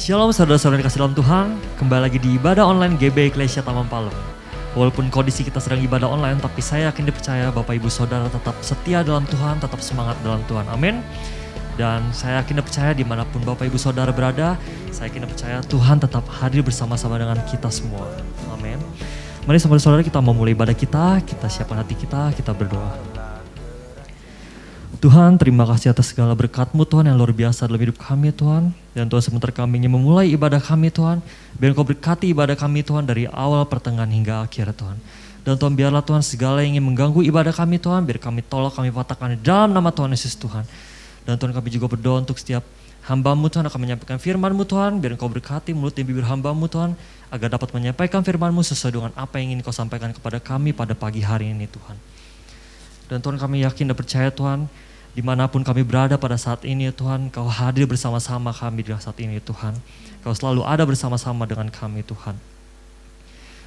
Shalom saudara-saudara yang dikasih dalam Tuhan, kembali lagi di ibadah online GB Eklesia Taman Palem. Walaupun kondisi kita sedang ibadah online, tapi saya yakin dipercaya Bapak Ibu Saudara tetap setia dalam Tuhan, tetap semangat dalam Tuhan, amin. Dan saya yakin dipercaya dimanapun Bapak Ibu Saudara berada, saya yakin dipercaya Tuhan tetap hadir bersama-sama dengan kita semua, amin. Mari saudara-saudara kita memulai ibadah kita siapkan hati kita berdoa. Tuhan, terima kasih atas segala berkat-Mu Tuhan yang luar biasa dalam hidup kami Tuhan. Dan Tuhan sebentar kami ingin memulai ibadah kami Tuhan. Biar Engkau berkati ibadah kami Tuhan dari awal pertengahan hingga akhir Tuhan. Dan Tuhan biarlah Tuhan segala yang ingin mengganggu ibadah kami Tuhan. Biar kami tolak, kami patahkan dalam nama Tuhan Yesus Tuhan. Dan Tuhan kami juga berdoa untuk setiap hamba-Mu Tuhan akan menyampaikan firman-Mu Tuhan. Biar Engkau berkati mulut dan bibir hamba-Mu Tuhan. Agar dapat menyampaikan firman-Mu sesuai dengan apa yang ingin Kau sampaikan kepada kami pada pagi hari ini Tuhan. Dan Tuhan kami yakin dan percaya Tuhan. Dimanapun kami berada pada saat ini ya Tuhan, Kau hadir bersama-sama kami di saat ini ya Tuhan. Kau selalu ada bersama-sama dengan kami Tuhan.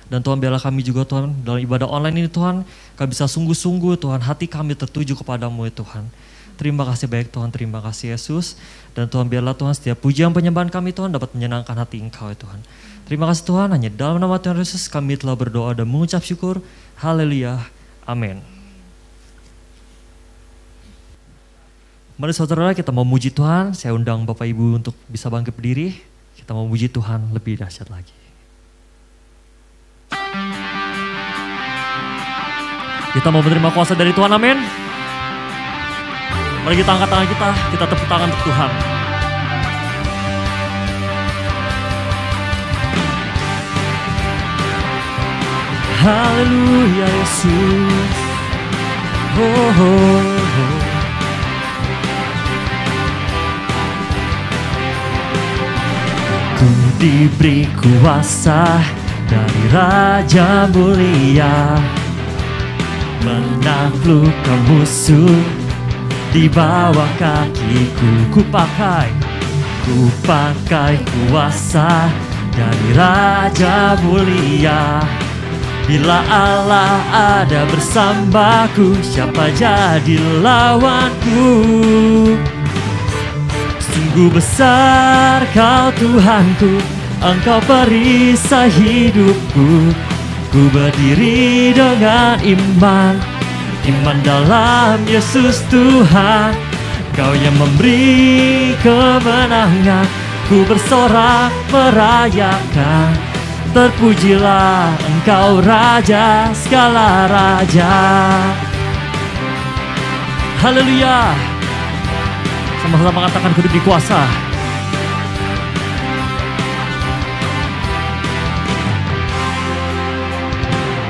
Dan Tuhan biarlah kami juga Tuhan dalam ibadah online ini Tuhan, kami bisa sungguh-sungguh Tuhan, hati kami tertuju kepadamu ya Tuhan. Terima kasih baik Tuhan, terima kasih Yesus. Dan Tuhan biarlah Tuhan setiap pujian penyembahan kami Tuhan dapat menyenangkan hati Engkau ya Tuhan. Terima kasih Tuhan, hanya dalam nama Tuhan Yesus kami telah berdoa dan mengucap syukur. Haleluya, amin. Mari saudara kita mau muji Tuhan, saya undang Bapak Ibu untuk bisa bangkit berdiri, kita mau muji Tuhan lebih dahsyat lagi. Kita mau menerima kuasa dari Tuhan, amin. Mari kita angkat tangan kita tepuk tangan untuk Tuhan. Haleluya Yesus, oh, oh, oh. Ku diberi kuasa dari Raja Mulia, menaklukkan musuh di bawah kakiku. Ku pakai kuasa dari Raja Mulia. Bila Allah ada bersamaku, siapa jadi lawanku? Sungguh besar Kau Tuhanku, Engkau perisai hidupku. Ku berdiri dengan iman dalam Yesus Tuhan. Kau yang memberi kemenangan, ku bersorak merayakan. Terpujilah Engkau Raja segala raja. Haleluya. Sama-sama katakan ku diberi kuasa.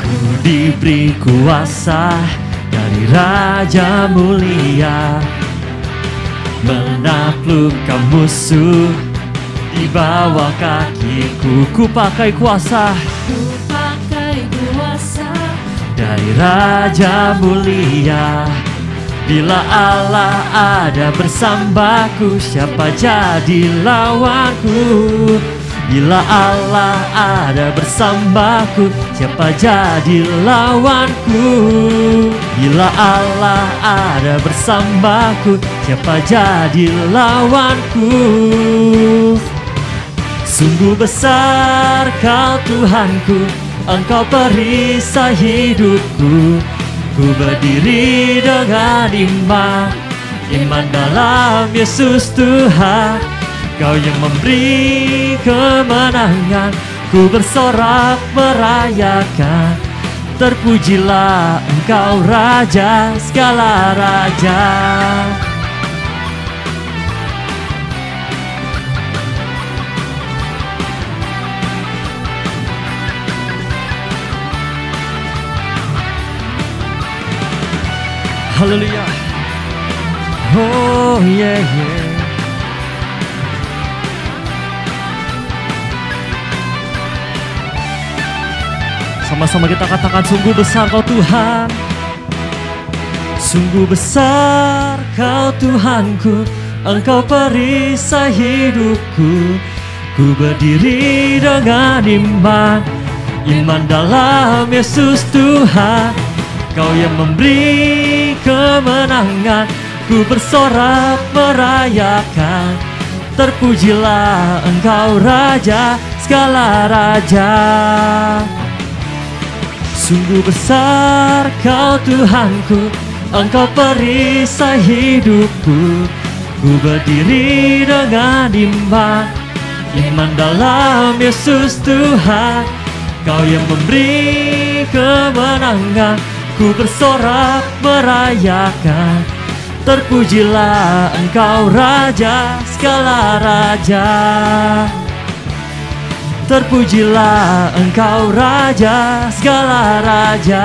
Ku diberi kuasa dari Raja Mulia, menaklukkan musuh di bawah kakiku. Ku pakai kuasa dari Raja Mulia. Bila Allah ada bersamaku, siapa jadi lawanku? Bila Allah ada bersamaku, siapa jadi lawanku? Bila Allah ada bersamaku, siapa jadi lawanku? Sungguh besar Kau Tuhanku, Engkau perisai hidupku. Ku berdiri dengan iman dalam Yesus Tuhan. Kau yang memberi kemenangan, ku bersorak merayakan. Terpujilah Engkau Raja segala raja. Haleluya. Oh yeah yeah. Sama-sama kita katakan, sungguh besar Kau Tuhan. Sungguh besar Kau Tuhanku, Engkau perisai hidupku. Ku berdiri dengan iman dalam Yesus Tuhan. Kau yang memberi kemenangan, ku bersorak merayakan. Terpujilah Engkau Raja, segala raja. Sungguh besar Kau Tuhanku, Engkau perisai hidupku. Ku berdiri dengan iman dalam Yesus Tuhan. Kau yang memberi kemenangan, ku bersorak merayakan. Terpujilah Engkau Raja, segala raja. Terpujilah Engkau Raja, segala raja.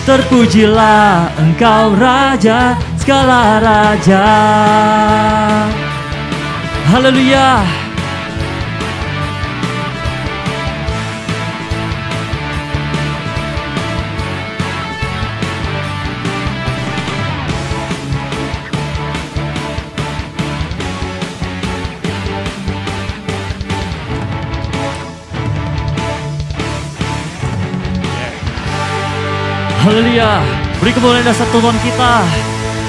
Terpujilah Engkau Raja, segala raja. Haleluya. Haleluya, beri kemuliaan dasar Tuhan kita.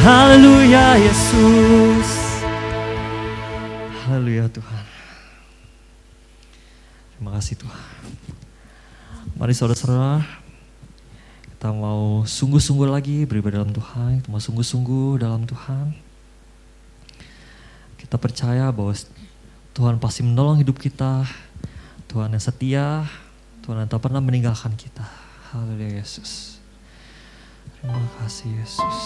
Haleluya Yesus. Haleluya Tuhan. Terima kasih Tuhan. Mari saudara-saudara, kita mau sungguh-sungguh lagi beribadah dalam Tuhan. Kita mau sungguh-sungguh dalam Tuhan. Kita percaya bahwa Tuhan pasti menolong hidup kita. Tuhan yang setia, Tuhan yang tak pernah meninggalkan kita. Haleluya Yesus. Terima kasih Yesus.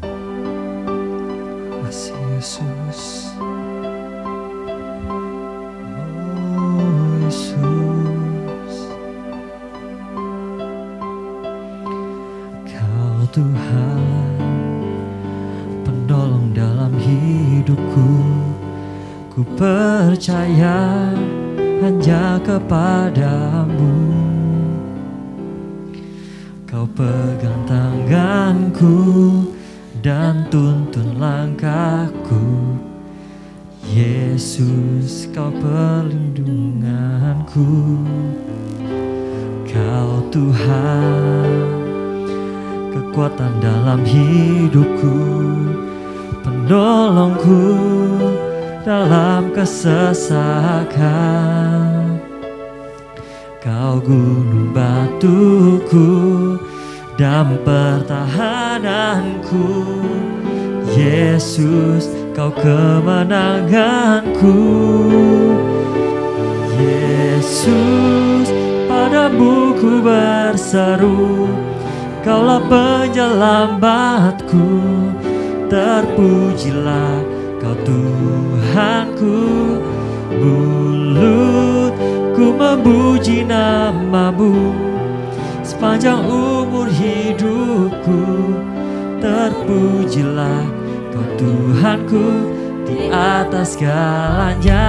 Terima kasih Yesus. Oh Yesus. Kau Tuhan, penolong dalam hidupku. Ku percaya hanya kepadamu. Kau pegang tanganku dan tuntun langkahku. Yesus, Kau perlindunganku. Kau Tuhan, kekuatan dalam hidupku, penolongku dalam kesesakan. Kau gunung batuku dan pertahananku. Yesus, Kau kemenanganku. Yesus, padamu ku berseru. Kaulah penyelamatku. Terpujilah Kau Tuhanku. Mulutku memuji nama-Mu sepanjang umur hidupku. Terpujilah Kau Tuhanku di atas segalanya.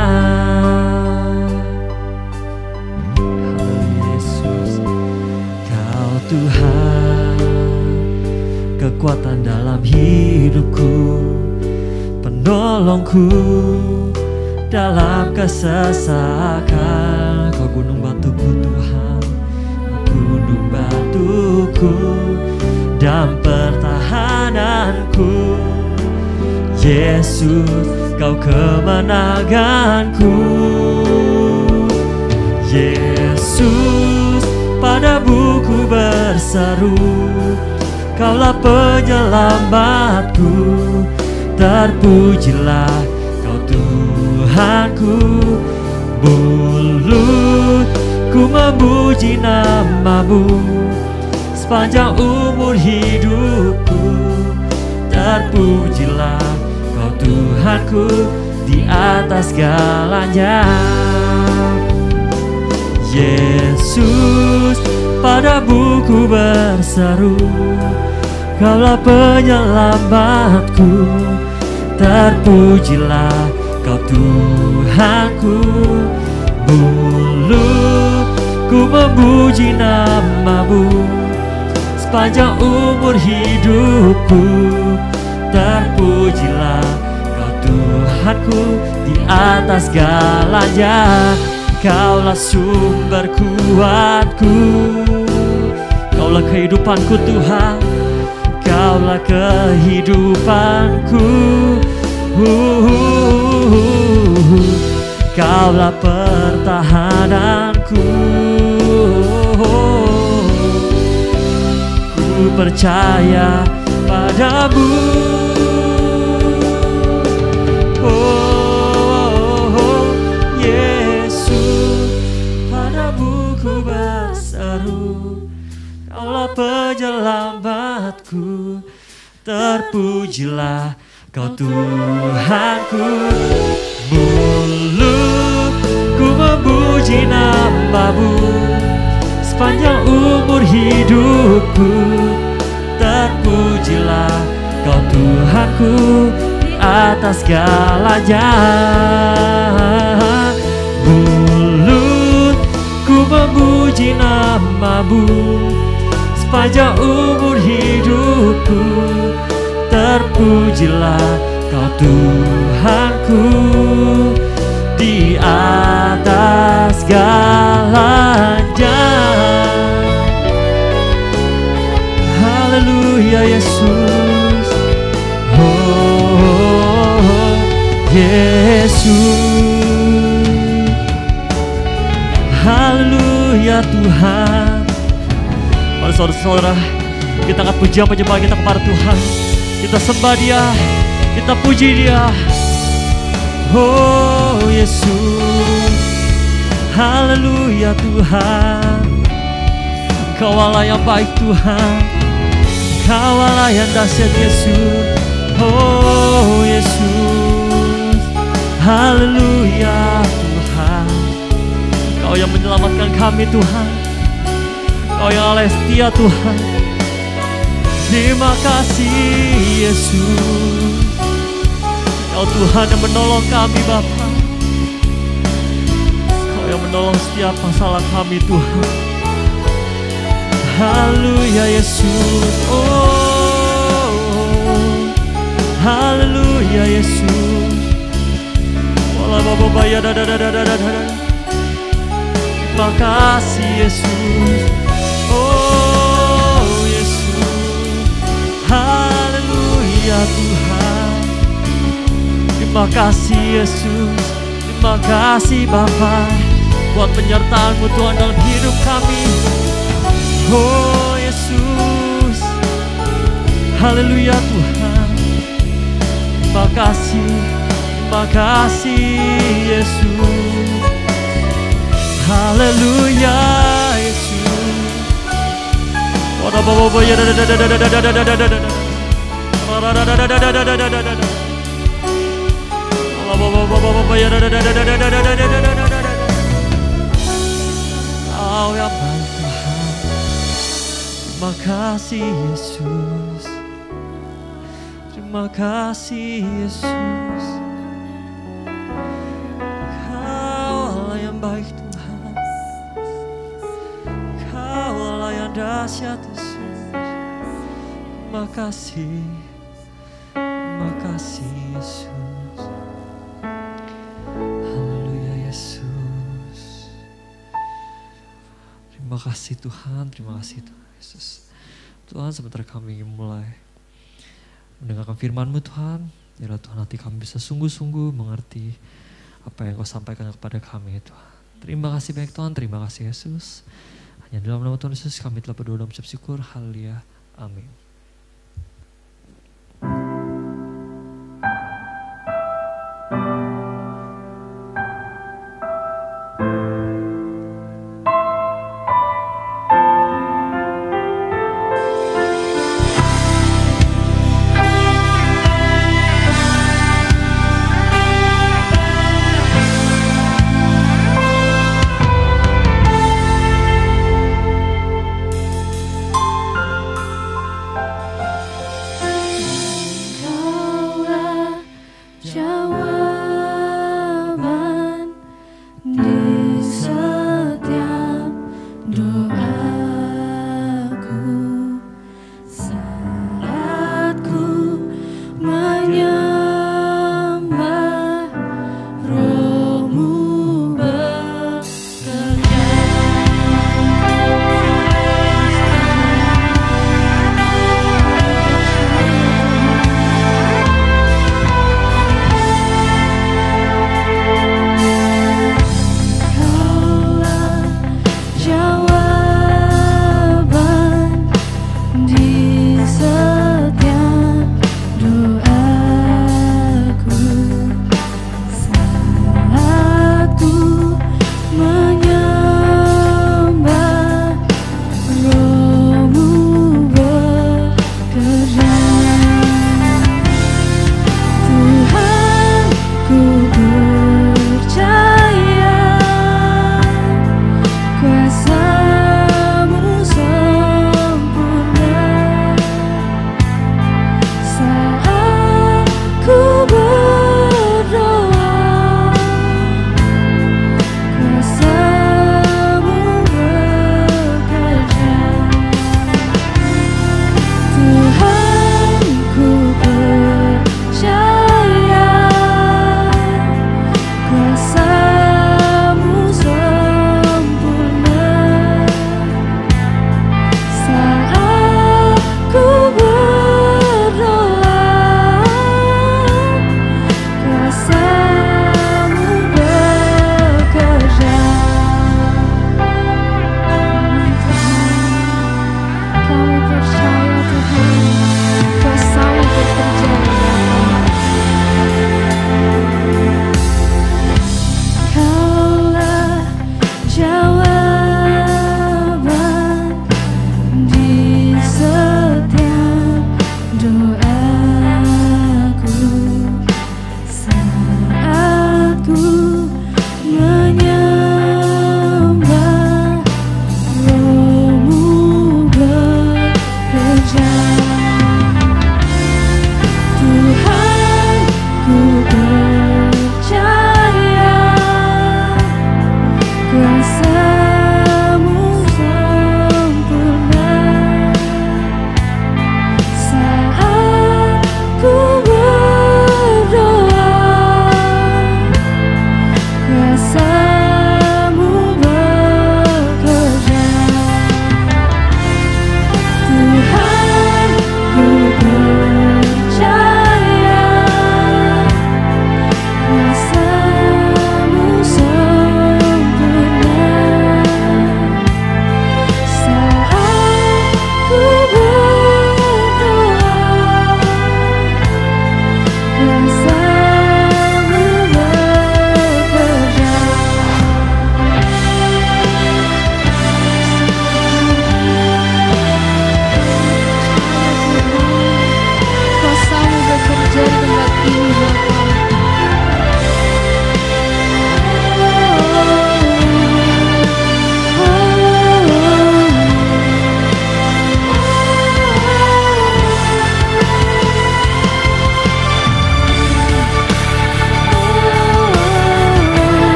Yesus, Kau Tuhan, kekuatan dalam hidupku, penolongku dalam kesesakan. Kau gunung batuku Tuhan, gunung batuku dan pertahananku. Yesus, Kau kemenanganku. Yesus, padamu ku berseru. Kaulah penyelamatku. Terpujilah Kau Tuhanku. Mulutku memuji nama-Mu sepanjang umur hidupku. Terpujilah Kau Tuhanku di atas segalanya. Yesus, padamu ku berseru. Kaulah penyelamatku. Terpujilah Kau Tuhanku. Mulutku memuji nama-Mu sepanjang umur hidupku. Terpujilah Kau Tuhan. Tuhanku di atas segalanya. Kaulah sumber kuatku, Kaulah kehidupanku Tuhan, Kaulah kehidupanku. Kaulah pertahananku. Ku percaya padamu. Yesus, padamu ku berseru. Kaulah penyelamatku, terpujilah Kau Tuhanku. Mulutku memuji nama-Mu sepanjang umur hidupku. Terpujilah Kau Tuhanku di atas segalanya. Mulutku memuji nama-Mu sepanjang umur hidupku. Terpujilah Kau Tuhanku di atas segalanya. Haleluya Yesus, oh Yesus. Haleluya Tuhan. Mari saudara-saudara, kita angkat pujian penyembahan kita kepada Tuhan. Kita sembah Dia, kita puji Dia. Oh Yesus, haleluya Tuhan. Kau Allah yang baik Tuhan, Kau Allah yang dahsyat Yesus. Oh Yesus, haleluya Tuhan. Kau yang menyelamatkan kami Tuhan, Kau yang Allah setia Tuhan. Terima kasih Yesus, Kau Tuhan yang menolong kami Bapa. Kau yang menolong setiap masalah kami Tuhan. Haleluya Yesus, oh haleluya Yesus. Wala baba baya da da da da da da. Terima kasih Yesus, oh Yesus. Haleluya Tuhan. Terima kasih Yesus, terima kasih Bapa buat penyertaan-Mu Tuhan dalam hidup kami. Oh Yesus, haleluya Tuhan. Terima kasih Yesus. Haleluya Yesus. Kau yang baik Tuhan. Terima kasih Yesus. Terima kasih Yesus. Kau Allah yang baik Tuhan, Kau Allah yang dahsyat Yesus. Terima kasih Yesus. Terima kasih Tuhan, terima kasih Tuhan Yesus. Tuhan, sebentar kami mulai mendengarkan firman-Mu Tuhan. Biarlah Tuhan hati kami bisa sungguh-sungguh mengerti apa yang Kau sampaikan kepada kami Tuhan. Terima kasih banyak Tuhan, terima kasih Yesus. Hanya dalam nama Tuhan Yesus kami telah berdoa dan mengucap syukur. Haleluya, amin.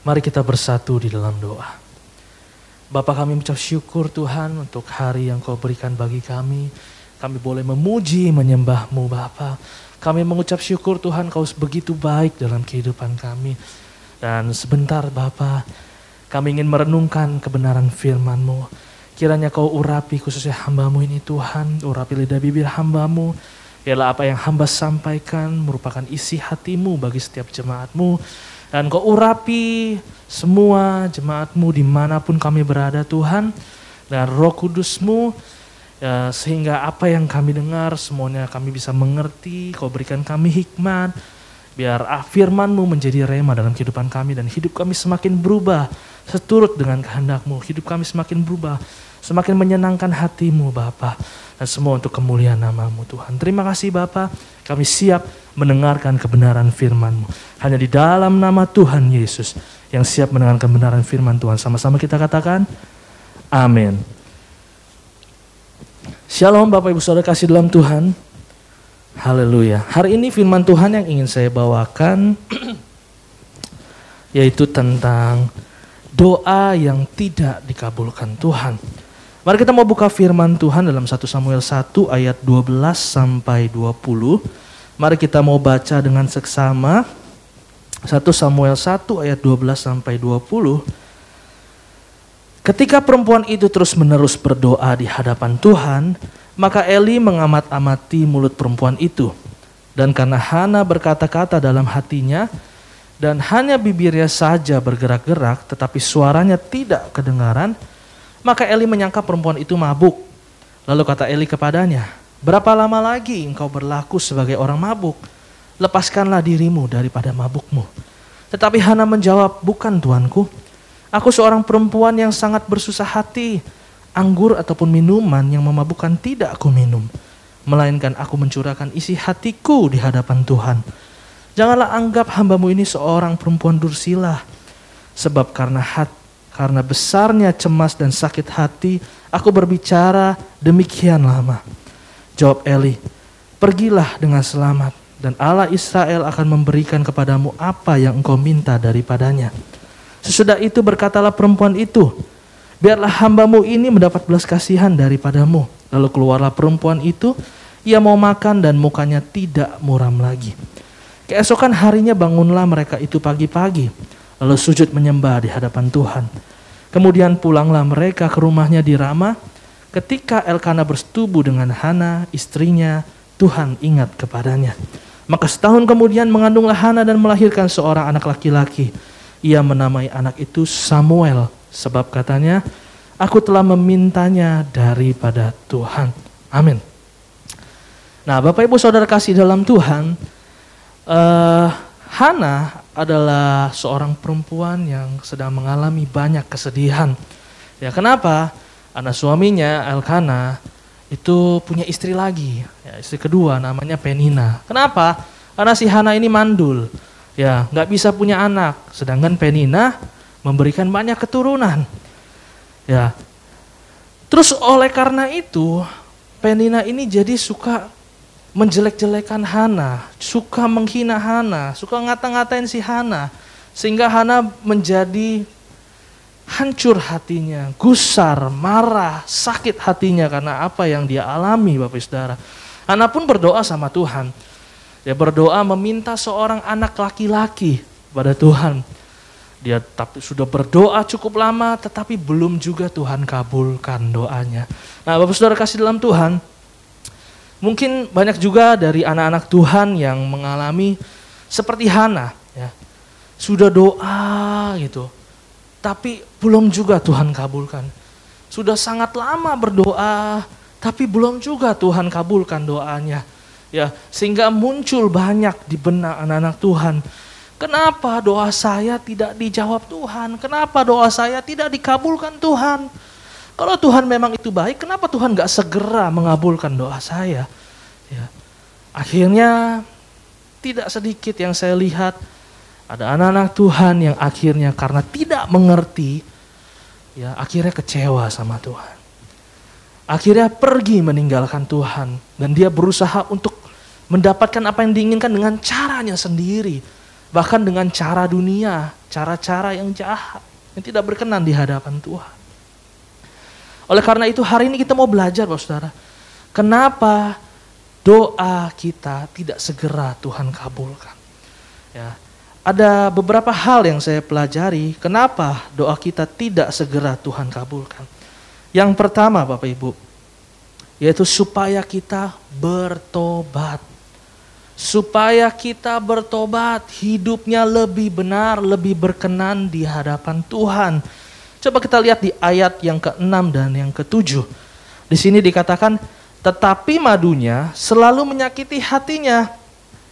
Mari kita bersatu di dalam doa. Bapa, kami mengucap syukur Tuhan untuk hari yang Kau berikan bagi kami. Kami boleh memuji, menyembah-Mu Bapa. Kami mengucap syukur Tuhan Kau begitu baik dalam kehidupan kami. Dan sebentar Bapa, kami ingin merenungkan kebenaran firman-Mu. Kiranya Kau urapi khususnya hamba-Mu ini Tuhan, urapi lidah bibir hamba-Mu. Ialah apa yang hamba sampaikan merupakan isi hati-Mu bagi setiap jemaat-Mu. Dan Kau urapi semua jemaat-Mu dimanapun kami berada Tuhan. Dan Roh Kudus-Mu ya, sehingga apa yang kami dengar semuanya kami bisa mengerti. Kau berikan kami hikmat. Biar firman-Mu menjadi rema dalam kehidupan kami. Dan hidup kami semakin berubah seturut dengan kehendak-Mu. Hidup kami semakin berubah, semakin menyenangkan hati-Mu Bapa. Dan semua untuk kemuliaan nama-Mu Tuhan. Terima kasih Bapa, kami siap mendengarkan kebenaran firman-Mu. Hanya di dalam nama Tuhan Yesus yang siap mendengarkan kebenaran firman Tuhan. Sama-sama kita katakan, Amin. Shalom Bapak Ibu Saudara kasih dalam Tuhan. Haleluya. Hari ini firman Tuhan yang ingin saya bawakan yaitu tentang doa yang tidak dikabulkan Tuhan. Mari kita mau buka firman Tuhan dalam 1 Samuel 1 ayat 12 sampai 20. Mari kita mau baca dengan seksama. 1 Samuel 1 ayat 12 sampai 20. Ketika perempuan itu terus-menerus berdoa di hadapan Tuhan, maka Eli mengamat-amati mulut perempuan itu. Dan karena Hana berkata-kata dalam hatinya, dan hanya bibirnya saja bergerak-gerak, tetapi suaranya tidak kedengaran, maka Eli menyangka perempuan itu mabuk. Lalu kata Eli kepadanya, berapa lama lagi engkau berlaku sebagai orang mabuk? Lepaskanlah dirimu daripada mabukmu. Tetapi Hana menjawab, bukan tuanku. Aku seorang perempuan yang sangat bersusah hati. Anggur ataupun minuman yang memabukkan tidak aku minum, melainkan aku mencurahkan isi hatiku di hadapan Tuhan. Janganlah anggap hambamu ini seorang perempuan dursila, sebab karena besarnya cemas dan sakit hati, aku berbicara demikian lama. Jawab Eli, pergilah dengan selamat, dan Allah Israel akan memberikan kepadamu apa yang engkau minta daripadanya. Sesudah itu berkatalah perempuan itu, biarlah hambamu ini mendapat belas kasihan daripadamu. Lalu keluarlah perempuan itu, ia mau makan dan mukanya tidak muram lagi. Keesokan harinya bangunlah mereka itu pagi-pagi, lalu sujud menyembah di hadapan Tuhan. Kemudian pulanglah mereka ke rumahnya di Rama. Ketika Elkana bersetubuh dengan Hana, istrinya, Tuhan ingat kepadanya. Maka setahun kemudian mengandunglah Hana dan melahirkan seorang anak laki-laki. Ia menamai anak itu Samuel, sebab katanya, aku telah memintanya daripada Tuhan. Amin. Nah, Bapak Ibu Saudara kasih dalam Tuhan, Hana adalah seorang perempuan yang sedang mengalami banyak kesedihan. Ya, kenapa? Karena suaminya Elkana itu punya istri lagi, ya, istri kedua namanya Penina. Kenapa? Karena si Hana ini mandul. Ya, nggak bisa punya anak, sedangkan Penina memberikan banyak keturunan. Ya, terus oleh karena itu Penina ini jadi suka menjelek-jelekan Hana, suka menghina Hana, suka ngata-ngatain si Hana, sehingga Hana menjadi hancur hatinya, gusar, marah, sakit hatinya karena apa yang dia alami, Bapak Saudara. Hana pun berdoa sama Tuhan. Dia berdoa meminta seorang anak laki-laki pada Tuhan. Dia sudah berdoa cukup lama, tetapi belum juga Tuhan kabulkan doanya. Nah, Bapak Saudara kasih dalam Tuhan, mungkin banyak juga dari anak-anak Tuhan yang mengalami seperti Hana, ya. Sudah doa gitu, tapi belum juga Tuhan kabulkan. Sudah sangat lama berdoa, tapi belum juga Tuhan kabulkan doanya. Ya, sehingga muncul banyak di benak anak-anak Tuhan. Kenapa doa saya tidak dijawab Tuhan? Kenapa doa saya tidak dikabulkan Tuhan? Kalau Tuhan memang itu baik, kenapa Tuhan gak segera mengabulkan doa saya? Ya. Akhirnya tidak sedikit yang saya lihat, ada anak-anak Tuhan yang akhirnya karena tidak mengerti, ya akhirnya kecewa sama Tuhan. Akhirnya pergi meninggalkan Tuhan, dan dia berusaha untuk mendapatkan apa yang diinginkan dengan caranya sendiri, bahkan dengan cara dunia, cara-cara yang jahat, yang tidak berkenan di hadapan Tuhan. Oleh karena itu hari ini kita mau belajar, Bapak Saudara, kenapa doa kita tidak segera Tuhan kabulkan. Ya, ada beberapa hal yang saya pelajari, kenapa doa kita tidak segera Tuhan kabulkan. Yang pertama, Bapak Ibu, yaitu supaya kita bertobat. Supaya kita bertobat, hidupnya lebih benar, lebih berkenan di hadapan Tuhan. Coba kita lihat di ayat yang ke-6 dan yang ke-7. Di sini dikatakan, tetapi madunya selalu menyakiti hatinya,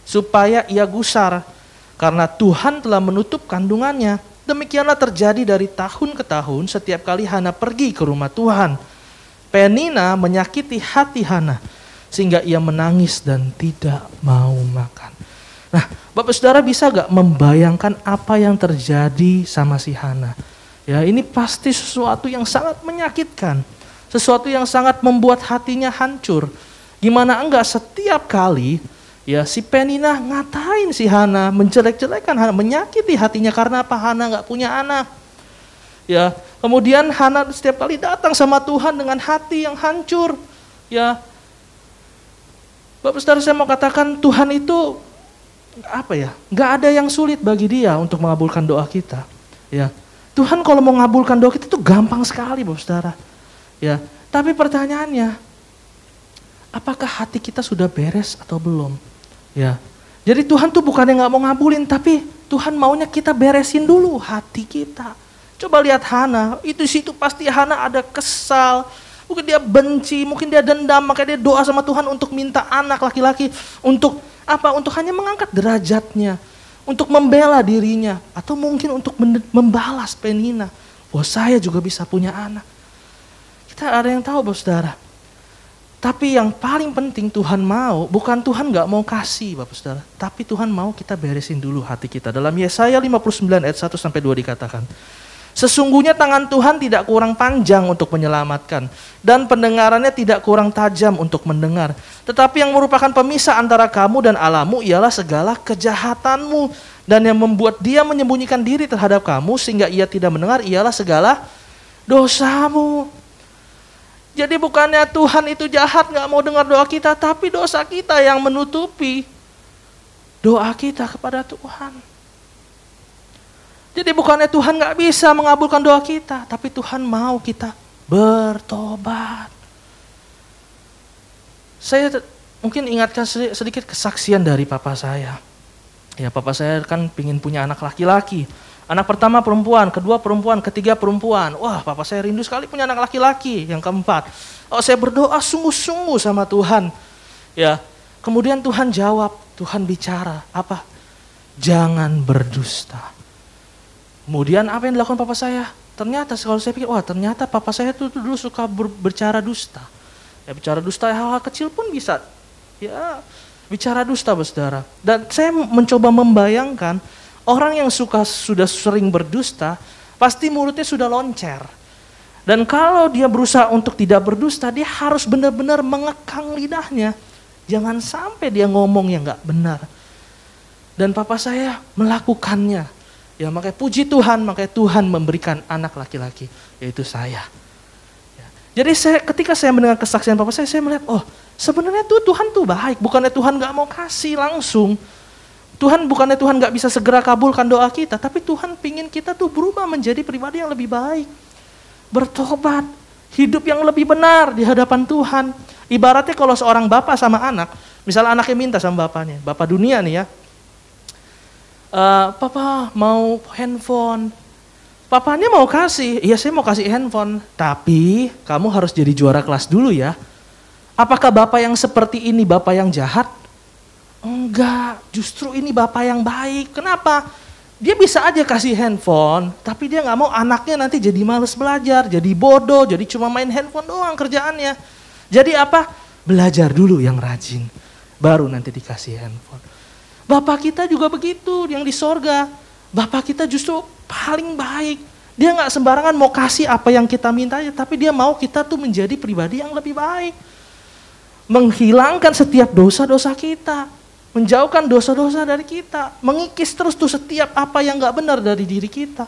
supaya ia gusar, karena Tuhan telah menutup kandungannya. Demikianlah terjadi dari tahun ke tahun setiap kali Hana pergi ke rumah Tuhan. Penina menyakiti hati Hana sehingga ia menangis dan tidak mau makan. Nah, Bapak Saudara bisa gak membayangkan apa yang terjadi sama si Hana? Ya, ini pasti sesuatu yang sangat menyakitkan. Sesuatu yang sangat membuat hatinya hancur. Gimana enggak setiap kali ya si Penina ngatain si Hana, menjelek-jelekan Hana, menyakiti hatinya karena apa? Hana enggak punya anak. Ya, kemudian Hana setiap kali datang sama Tuhan dengan hati yang hancur. Ya, Bapak Saudara, saya mau katakan Tuhan itu apa ya? Enggak ada yang sulit bagi Dia untuk mengabulkan doa kita. Ya, Tuhan kalau mau mengabulkan doa kita itu gampang sekali, Bapak Saudara. Ya, tapi pertanyaannya, apakah hati kita sudah beres atau belum? Ya, jadi Tuhan tuh bukannya nggak mau ngabulin, tapi Tuhan maunya kita beresin dulu hati kita. Coba lihat Hana, itu situ pasti Hana ada kesal, mungkin dia benci, mungkin dia dendam, makanya dia doa sama Tuhan untuk minta anak laki-laki, untuk apa? Untuk hanya mengangkat derajatnya, untuk membela dirinya, atau mungkin untuk membalas Penina. Wah, saya juga bisa punya anak. Kita ada yang tahu, Bapak Saudara. Tapi yang paling penting Tuhan mau, bukan Tuhan gak mau kasih Bapak Saudara, tapi Tuhan mau kita beresin dulu hati kita. Dalam Yesaya 59 ayat 1-2 dikatakan, sesungguhnya tangan Tuhan tidak kurang panjang untuk menyelamatkan, dan pendengarannya tidak kurang tajam untuk mendengar. Tetapi yang merupakan pemisah antara kamu dan Allahmu ialah segala kejahatanmu, dan yang membuat Dia menyembunyikan diri terhadap kamu sehingga Ia tidak mendengar ialah segala dosamu. Jadi bukannya Tuhan itu jahat gak mau dengar doa kita, tapi dosa kita yang menutupi doa kita kepada Tuhan. Jadi bukannya Tuhan gak bisa mengabulkan doa kita, tapi Tuhan mau kita bertobat. Saya mungkin ingatkan sedikit kesaksian dari papa saya. Ya, papa saya kan pingin punya anak laki-laki. Anak pertama perempuan, kedua perempuan, ketiga perempuan. Wah, papa saya rindu sekali punya anak laki-laki. Yang keempat, oh saya berdoa sungguh-sungguh sama Tuhan. Ya, kemudian Tuhan jawab, Tuhan bicara apa? Jangan berdusta. Kemudian apa yang dilakukan papa saya? Ternyata kalau saya pikir, wah ternyata papa saya tuh dulu suka berbicara dusta. Ya, bicara dusta hal-hal kecil pun bisa. Ya, bicara dusta, Saudara. Dan saya mencoba membayangkan orang yang sudah sering berdusta, pasti mulutnya sudah loncer. Dan kalau dia berusaha untuk tidak berdusta, dia harus benar-benar mengekang lidahnya. Jangan sampai dia ngomong yang gak benar. Dan papa saya melakukannya. Ya, makanya puji Tuhan, makanya Tuhan memberikan anak laki-laki, yaitu saya. Ya. Jadi ketika saya mendengar kesaksian papa saya melihat, oh sebenarnya Tuhan tuh baik. Bukannya Tuhan gak mau kasih langsung. Bukannya Tuhan gak bisa segera kabulkan doa kita, tapi Tuhan pingin kita tuh berubah menjadi pribadi yang lebih baik. Bertobat, hidup yang lebih benar di hadapan Tuhan. Ibaratnya kalau seorang bapak sama anak, misalnya anaknya minta sama bapaknya, bapak dunia nih ya, papa mau handphone. Papanya mau kasih, iya saya mau kasih handphone, tapi kamu harus jadi juara kelas dulu ya. Apakah bapak yang seperti ini bapak yang jahat? Enggak, justru ini bapak yang baik. Kenapa? Dia bisa aja kasih handphone, tapi dia gak mau anaknya nanti jadi males belajar, jadi bodoh, jadi cuma main handphone doang kerjaannya. Jadi apa? Belajar dulu yang rajin, baru nanti dikasih handphone. Bapak kita juga begitu, yang di sorga. Bapak kita justru paling baik. Dia gak sembarangan mau kasih apa yang kita minta, tapi dia mau kita tuh menjadi pribadi yang lebih baik. Menghilangkan setiap dosa-dosa kita. Menjauhkan dosa-dosa dari kita. Mengikis terus tuh setiap apa yang gak benar dari diri kita.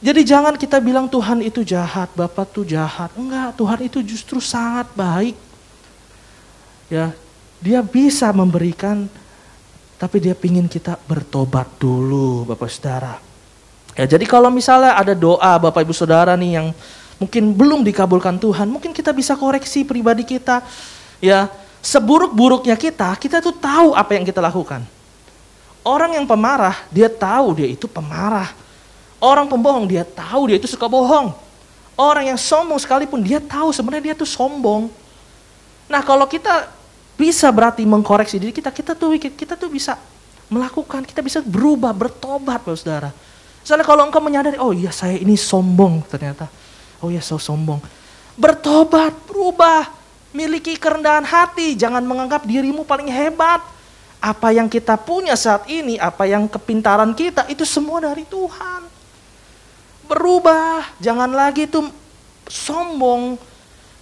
Jadi jangan kita bilang Tuhan itu jahat, Bapak tuh jahat. Enggak, Tuhan itu justru sangat baik. Ya, Dia bisa memberikan, tapi Dia pingin kita bertobat dulu, Bapak Saudara. Ya, jadi kalau misalnya ada doa Bapak Ibu Saudara nih yang mungkin belum dikabulkan Tuhan, mungkin kita bisa koreksi pribadi kita. Ya, seburuk-buruknya kita tuh tahu apa yang kita lakukan. Orang yang pemarah, dia tahu dia itu pemarah. Orang pembohong, dia tahu dia itu suka bohong. Orang yang sombong sekalipun, dia tahu sebenarnya dia tuh sombong. Nah, kalau kita bisa berarti mengkoreksi diri kita tuh bisa melakukan, kita bisa berubah, bertobat, Bapak Saudara. Misalnya kalau engkau menyadari, oh iya saya ini sombong ternyata. Oh iya saya sombong. Bertobat, berubah. Miliki kerendahan hati, jangan menganggap dirimu paling hebat. Apa yang kita punya saat ini, apa yang kepintaran kita, itu semua dari Tuhan. Berubah, jangan lagi tuh sombong.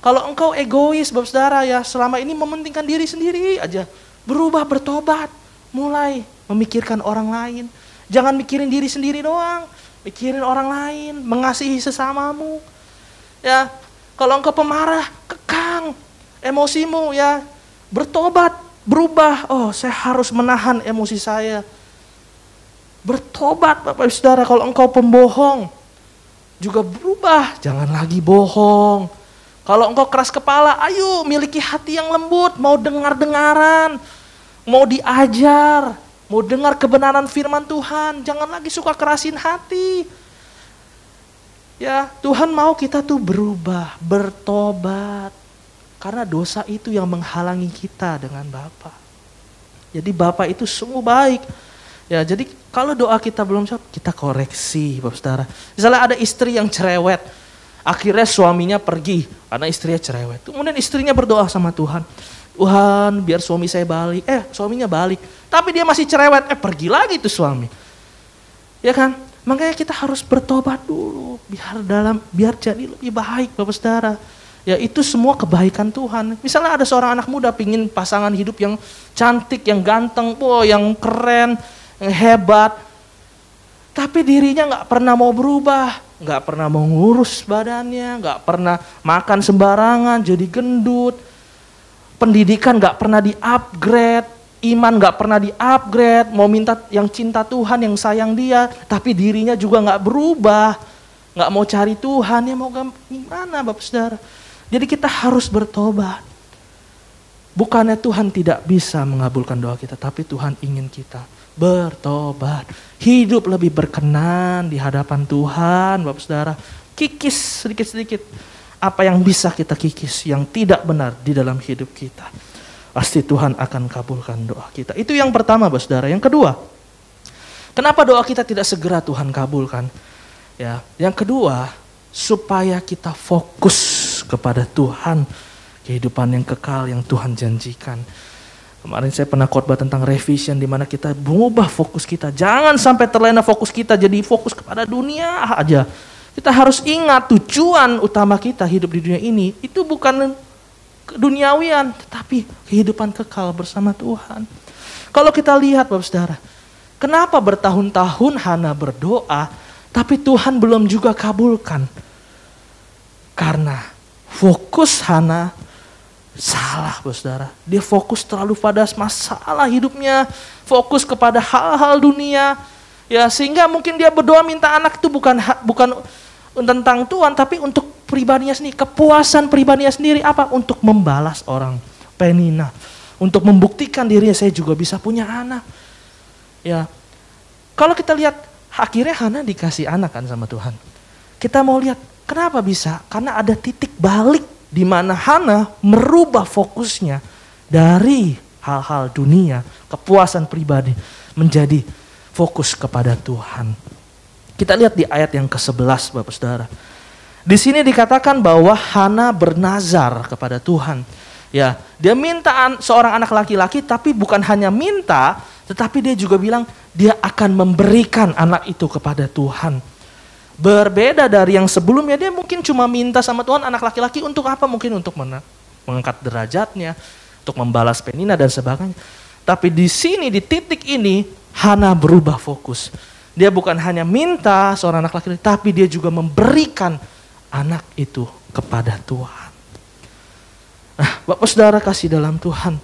Kalau engkau egois, Bapak Saudara ya, selama ini mementingkan diri sendiri aja. Berubah, bertobat, mulai memikirkan orang lain. Jangan mikirin diri sendiri doang, mikirin orang lain, mengasihi sesamamu. Ya, kalau engkau pemarah, kekang emosimu ya, bertobat, berubah. Oh, saya harus menahan emosi saya. Bertobat Bapak Saudara. Kalau engkau pembohong, juga berubah, jangan lagi bohong. Kalau engkau keras kepala, ayo miliki hati yang lembut, mau dengar-dengaran, mau diajar, mau dengar kebenaran firman Tuhan, jangan lagi suka kerasin hati. Ya, Tuhan mau kita tuh berubah, bertobat. Karena dosa itu yang menghalangi kita dengan Bapa. Jadi Bapa itu sungguh baik. Ya, jadi kalau doa kita belum jawab, kita koreksi, Bapak Saudara. Misalnya ada istri yang cerewet, akhirnya suaminya pergi karena istrinya cerewet. Kemudian istrinya berdoa sama Tuhan. Tuhan, biar suami saya balik. Suaminya balik. Tapi dia masih cerewet. Pergi lagi tuh suami. Ya kan? Makanya kita harus bertobat dulu. Biar jadi lebih baik, Bapak Saudara. Ya, itu semua kebaikan Tuhan. Misalnya ada seorang anak muda pingin pasangan hidup yang cantik, yang ganteng, yang keren, yang hebat. Tapi dirinya gak pernah mau berubah, gak pernah mau ngurus badannya, gak pernah makan sembarangan, jadi gendut. Pendidikan gak pernah di-upgrade, iman gak pernah di-upgrade, mau minta yang cinta Tuhan, yang sayang dia, tapi dirinya juga gak berubah, gak mau cari Tuhan, ya mau gimana Bapak Saudara? Jadi kita harus bertobat. Bukannya Tuhan tidak bisa mengabulkan doa kita, tapi Tuhan ingin kita bertobat. Hidup lebih berkenan di hadapan Tuhan, Bapak Saudara. Kikis sedikit-sedikit apa yang bisa kita kikis, yang tidak benar di dalam hidup kita. Pasti Tuhan akan kabulkan doa kita. Itu yang pertama, Bapak Saudara. Yang kedua, kenapa doa kita tidak segera Tuhan kabulkan? Ya, yang kedua, supaya kita fokus kepada Tuhan, kehidupan yang kekal yang Tuhan janjikan. Kemarin saya pernah khotbah tentang revision, di mana kita mengubah fokus kita. Jangan sampai terlena fokus kita jadi fokus kepada dunia aja. Kita harus ingat tujuan utama kita hidup di dunia ini itu bukan keduniawian, tetapi kehidupan kekal bersama Tuhan. Kalau kita lihat Bapak Saudara, kenapa bertahun-tahun Hana berdoa, tapi Tuhan belum juga kabulkan? Karena fokus Hana salah, Bapak Saudara. Dia fokus terlalu pada masalah hidupnya, fokus kepada hal-hal dunia. Ya, sehingga mungkin dia berdoa minta anak itu bukan tentang Tuhan, tapi untuk pribadinya sendiri, kepuasan pribadinya sendiri. Apa? Untuk membalas orang, penina, untuk membuktikan dirinya saya juga bisa punya anak. Ya, kalau kita lihat akhirnya Hana dikasih anak kan sama Tuhan. Kita mau lihat kenapa bisa? Karena ada titik balik di mana Hana merubah fokusnya dari hal-hal dunia, kepuasan pribadi, menjadi fokus kepada Tuhan. Kita lihat di ayat yang ke-11 Bapak Saudara. Di sini dikatakan bahwa Hana bernazar kepada Tuhan. Ya, dia minta seorang anak laki-laki, tapi bukan hanya minta, tetapi dia juga bilang dia akan memberikan anak itu kepada Tuhan. Berbeda dari yang sebelumnya, dia mungkin cuma minta sama Tuhan anak laki-laki untuk apa? Mungkin untuk mengangkat derajatnya, untuk membalas penina dan sebagainya. Tapi di sini, di titik ini, Hana berubah fokus. Dia bukan hanya minta seorang anak laki-laki, tapi dia juga memberikan anak itu kepada Tuhan. Nah, Bapak Saudara kasih dalam Tuhan,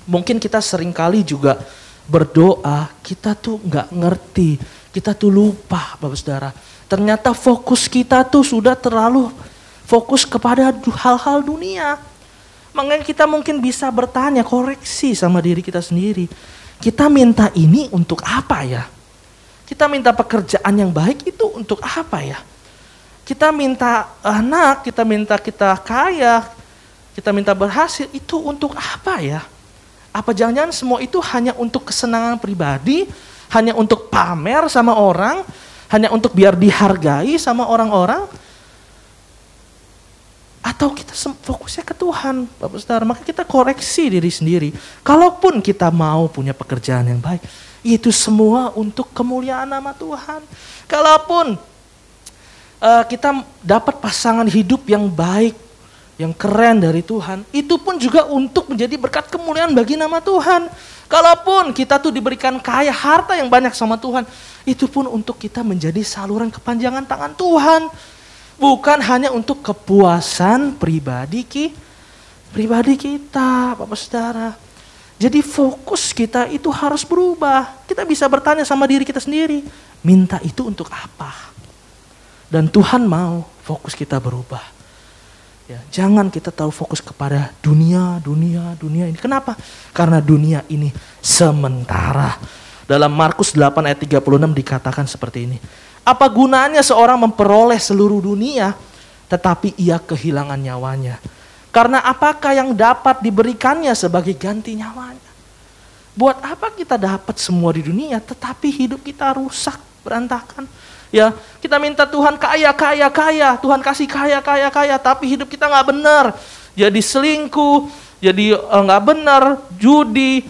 mungkin kita seringkali juga berdoa, kita tuh gak ngerti, kita tuh lupa Bapak Saudara. Ternyata fokus kita tuh sudah terlalu fokus kepada hal-hal dunia. Makanya kita mungkin bisa bertanya, koreksi sama diri kita sendiri. Kita minta ini untuk apa ya? Kita minta pekerjaan yang baik itu untuk apa ya? Kita minta anak, kita minta kita kaya, kita minta berhasil, itu untuk apa ya? Apa jangan-jangan semua itu hanya untuk kesenangan pribadi, hanya untuk pamer sama orang, hanya untuk biar dihargai sama orang-orang? Atau kita fokusnya ke Tuhan, Bapak Saudara? Maka kita koreksi diri sendiri. Kalaupun kita mau punya pekerjaan yang baik, itu semua untuk kemuliaan nama Tuhan. Kalaupun kita dapat pasangan hidup yang baik, yang keren dari Tuhan, itu pun juga untuk menjadi berkat kemuliaan bagi nama Tuhan. Kalaupun kita tuh diberikan kaya harta yang banyak sama Tuhan, itu pun untuk kita menjadi saluran kepanjangan tangan Tuhan. Bukan hanya untuk kepuasan pribadi kita, Bapak Saudara. Jadi fokus kita itu harus berubah. Kita bisa bertanya sama diri kita sendiri, minta itu untuk apa? Dan Tuhan mau fokus kita berubah. Ya, jangan kita tahu fokus kepada dunia ini. Kenapa? Karena dunia ini sementara. Dalam Markus 8 ayat 36 dikatakan seperti ini. Apa gunanya seorang memperoleh seluruh dunia, tetapi ia kehilangan nyawanya? Karena apakah yang dapat diberikannya sebagai ganti nyawanya? Buat apa kita dapat semua di dunia, tetapi hidup kita rusak, berantakan? Ya, kita minta Tuhan kaya, Tuhan kasih kaya, tapi hidup kita nggak benar. Jadi selingkuh, jadi nggak benar, judi,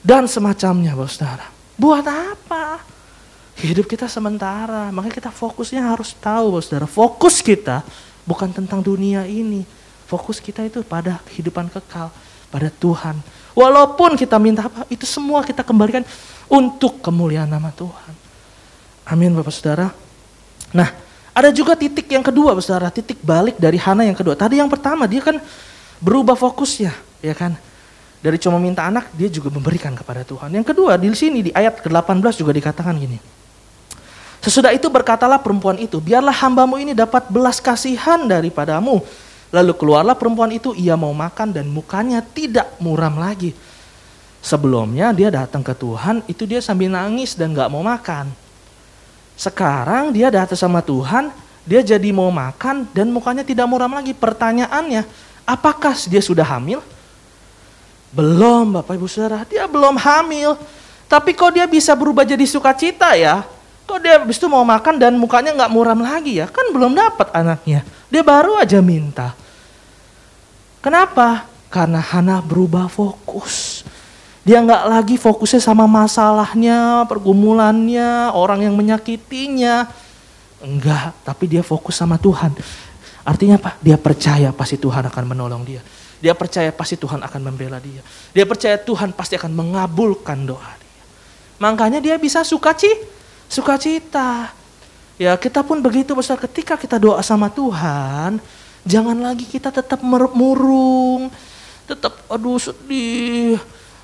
dan semacamnya, Bapak Saudara. Buat apa? Hidup kita sementara, makanya kita fokusnya harus tahu, Bapak Saudara. Fokus kita bukan tentang dunia ini. Fokus kita itu pada kehidupan kekal, pada Tuhan. Walaupun kita minta apa, itu semua kita kembalikan untuk kemuliaan nama Tuhan. Amin, Bapak Saudara. Nah, ada juga titik yang kedua, Bapak Saudara, titik balik dari Hana yang kedua. Tadi yang pertama dia kan berubah fokusnya, ya kan? Dari cuma minta anak, dia juga memberikan kepada Tuhan. Yang kedua, di sini di ayat ke-18 juga dikatakan gini. Sesudah itu berkatalah perempuan itu, biarlah hambamu ini dapat belas kasihan daripadamu. Lalu keluarlah perempuan itu, ia mau makan dan mukanya tidak muram lagi. Sebelumnya dia datang ke Tuhan, itu dia sambil nangis dan gak mau makan. Sekarang dia datang sama Tuhan, dia jadi mau makan dan mukanya tidak muram lagi. Pertanyaannya, apakah dia sudah hamil? Belum, Bapak Ibu Saudara, dia belum hamil. Tapi kok dia bisa berubah jadi sukacita ya? Kok dia habis itu mau makan dan mukanya gak muram lagi ya? Kan belum dapat anaknya, dia baru aja minta. Kenapa? Karena Hana berubah fokus. Dia nggak lagi fokusnya sama masalahnya, pergumulannya, orang yang menyakitinya. Enggak, tapi dia fokus sama Tuhan. Artinya apa? Dia percaya pasti Tuhan akan menolong dia. Dia percaya pasti Tuhan akan membela dia. Dia percaya Tuhan pasti akan mengabulkan doa dia. Makanya dia bisa sukacita. Ya, kita pun begitu, besar. Ketika kita doa sama Tuhan, jangan lagi kita tetap murung, tetap aduh sedih.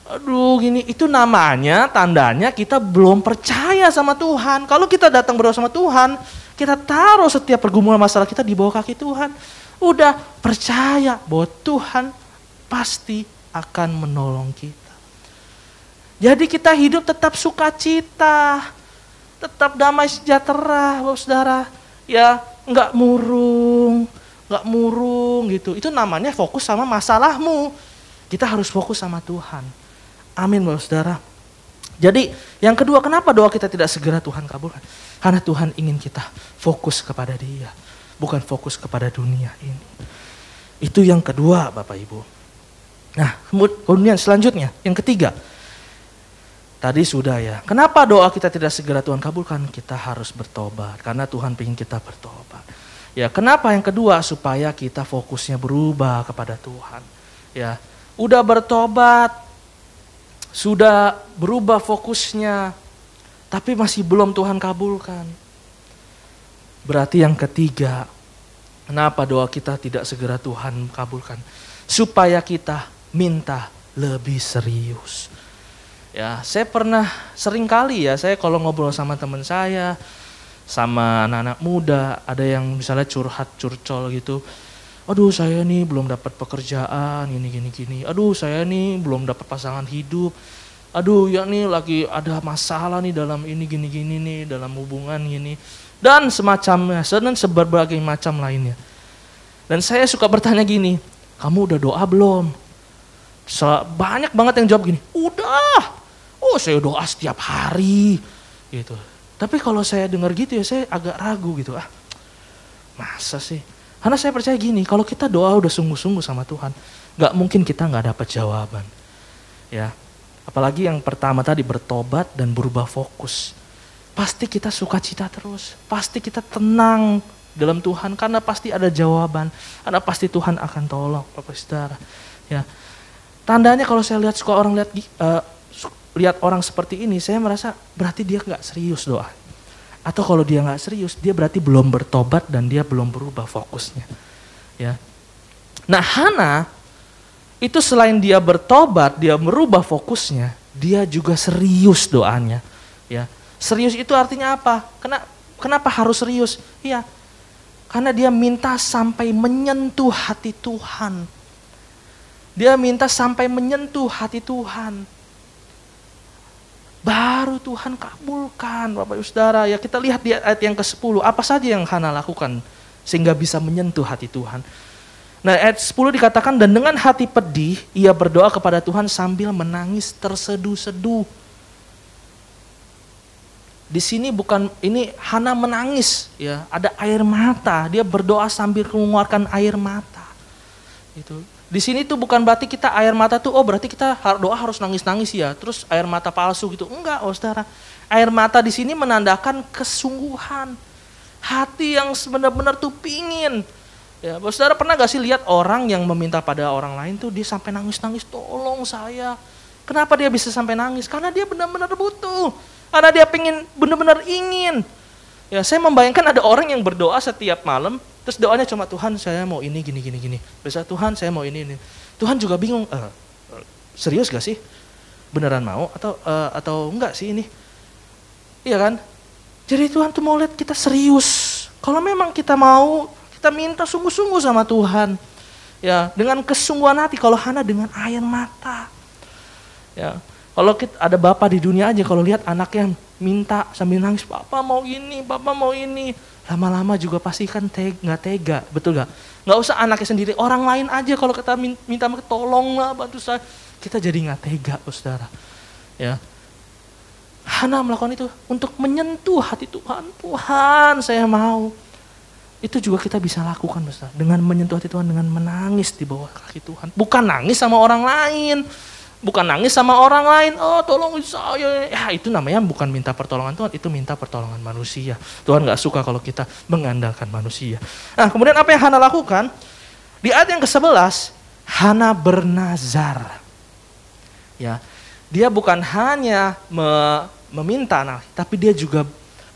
Aduh gini, itu namanya tandanya kita belum percaya sama Tuhan. Kalau kita datang berdoa sama Tuhan, kita taruh setiap pergumulan masalah kita di bawah kaki Tuhan. Udah percaya bahwa Tuhan pasti akan menolong kita. Jadi kita hidup tetap sukacita, tetap damai sejahtera, Bapak Saudara. Ya, nggak murung gitu. Itu namanya fokus sama masalahmu. Kita harus fokus sama Tuhan. Amin, Bapak Saudara. Jadi yang kedua, kenapa doa kita tidak segera Tuhan kabulkan? Karena Tuhan ingin kita fokus kepada Dia, bukan fokus kepada dunia ini. Itu yang kedua, Bapak Ibu. Nah, kemudian selanjutnya, yang ketiga. Tadi sudah ya, kenapa doa kita tidak segera Tuhan kabulkan? Kita harus bertobat, karena Tuhan ingin kita bertobat. Ya, kenapa yang kedua? Supaya kita fokusnya berubah kepada Tuhan. Ya, udah bertobat, sudah berubah fokusnya, tapi masih belum Tuhan kabulkan. Berarti yang ketiga, kenapa doa kita tidak segera Tuhan kabulkan? Supaya kita minta lebih serius. Ya, saya pernah sering kali ya, saya kalau ngobrol sama teman saya, sama anak-anak muda, ada yang misalnya curcol gitu. Aduh saya nih belum dapat pekerjaan, gini. Aduh saya nih belum dapat pasangan hidup. Aduh ya nih lagi ada masalah nih dalam ini gini nih, dalam hubungan gini. Dan semacamnya, dan berbagai macam lainnya. Dan saya suka bertanya gini, kamu udah doa belum? Banyak banget yang jawab gini, udah. Oh saya doa setiap hari gitu. Tapi kalau saya dengar gitu ya saya agak ragu gitu. Masa sih? Karena saya percaya gini, kalau kita doa udah sungguh-sungguh sama Tuhan, gak mungkin kita gak dapat jawaban. Ya, apalagi yang pertama tadi bertobat dan berubah fokus. pasti kita sukacita terus. Pasti kita tenang dalam Tuhan karena pasti ada jawaban. Karena pasti Tuhan akan tolong, Bapak Saudara. Ya. Tandanya kalau saya lihat suka orang lihat orang seperti ini, saya merasa berarti dia nggak serius doa. Atau kalau dia nggak serius, dia berarti belum bertobat dan dia belum berubah fokusnya. Ya. Nah, Hana itu selain dia bertobat, dia merubah fokusnya, dia juga serius doanya. Ya. Serius itu artinya apa? Kenapa harus serius? Iya, karena dia minta sampai menyentuh hati Tuhan. Dia minta sampai menyentuh hati Tuhan. Baru Tuhan kabulkan, Bapak Ibu Saudara. Ya, kita lihat di ayat yang ke-10, apa saja yang Hana lakukan sehingga bisa menyentuh hati Tuhan. Nah, ayat 10 dikatakan, dan dengan hati pedih ia berdoa kepada Tuhan sambil menangis terseduh-seduh. Di sini ini Hana menangis, ya, ada air mata, dia berdoa sambil mengeluarkan air mata. Itu. Di sini tuh bukan berarti kita air mata tuh, oh berarti kita doa harus nangis-nangis ya, terus air mata palsu gitu. Enggak, oh saudara. Air mata di sini menandakan kesungguhan. Hati yang benar-benar tuh pingin. Ya, saudara pernah gak sih lihat orang yang meminta pada orang lain tuh dia sampai nangis-nangis, tolong saya. Kenapa dia bisa sampai nangis? Karena dia benar-benar butuh. Karena dia pengen, benar-benar ingin. Ya, saya membayangkan ada orang yang berdoa setiap malam, terus doanya cuma Tuhan saya mau ini gini. Besok Tuhan saya mau ini. Tuhan juga bingung, serius gak sih? Beneran mau atau enggak sih ini? Iya kan? Jadi Tuhan tuh mau lihat kita serius. Kalau memang kita mau, kita minta sungguh-sungguh sama Tuhan. Ya, dengan kesungguhan hati. Kalau Hana dengan air mata. Ya, kalau ada bapak di dunia aja kalau lihat anaknya minta sambil nangis, papa mau ini, papa mau ini. Lama-lama juga pasti kan nggak tega, betul gak? Nggak usah anaknya sendiri, orang lain aja kalau kita minta tolonglah bantu saya, kita jadi nggak tega, saudara. Ya, Hana melakukan itu untuk menyentuh hati Tuhan. Tuhan saya mau. Itu juga kita bisa lakukan, saudara, dengan menyentuh hati Tuhan, dengan menangis di bawah kaki Tuhan. Bukan nangis sama orang lain. Bukan nangis sama orang lain, oh tolong saya. Ya itu namanya bukan minta pertolongan Tuhan, itu minta pertolongan manusia. Tuhan gak suka kalau kita mengandalkan manusia. Nah kemudian apa yang Hana lakukan? Di ayat yang ke-11, Hana bernazar. Ya, dia bukan hanya meminta anak, tapi dia juga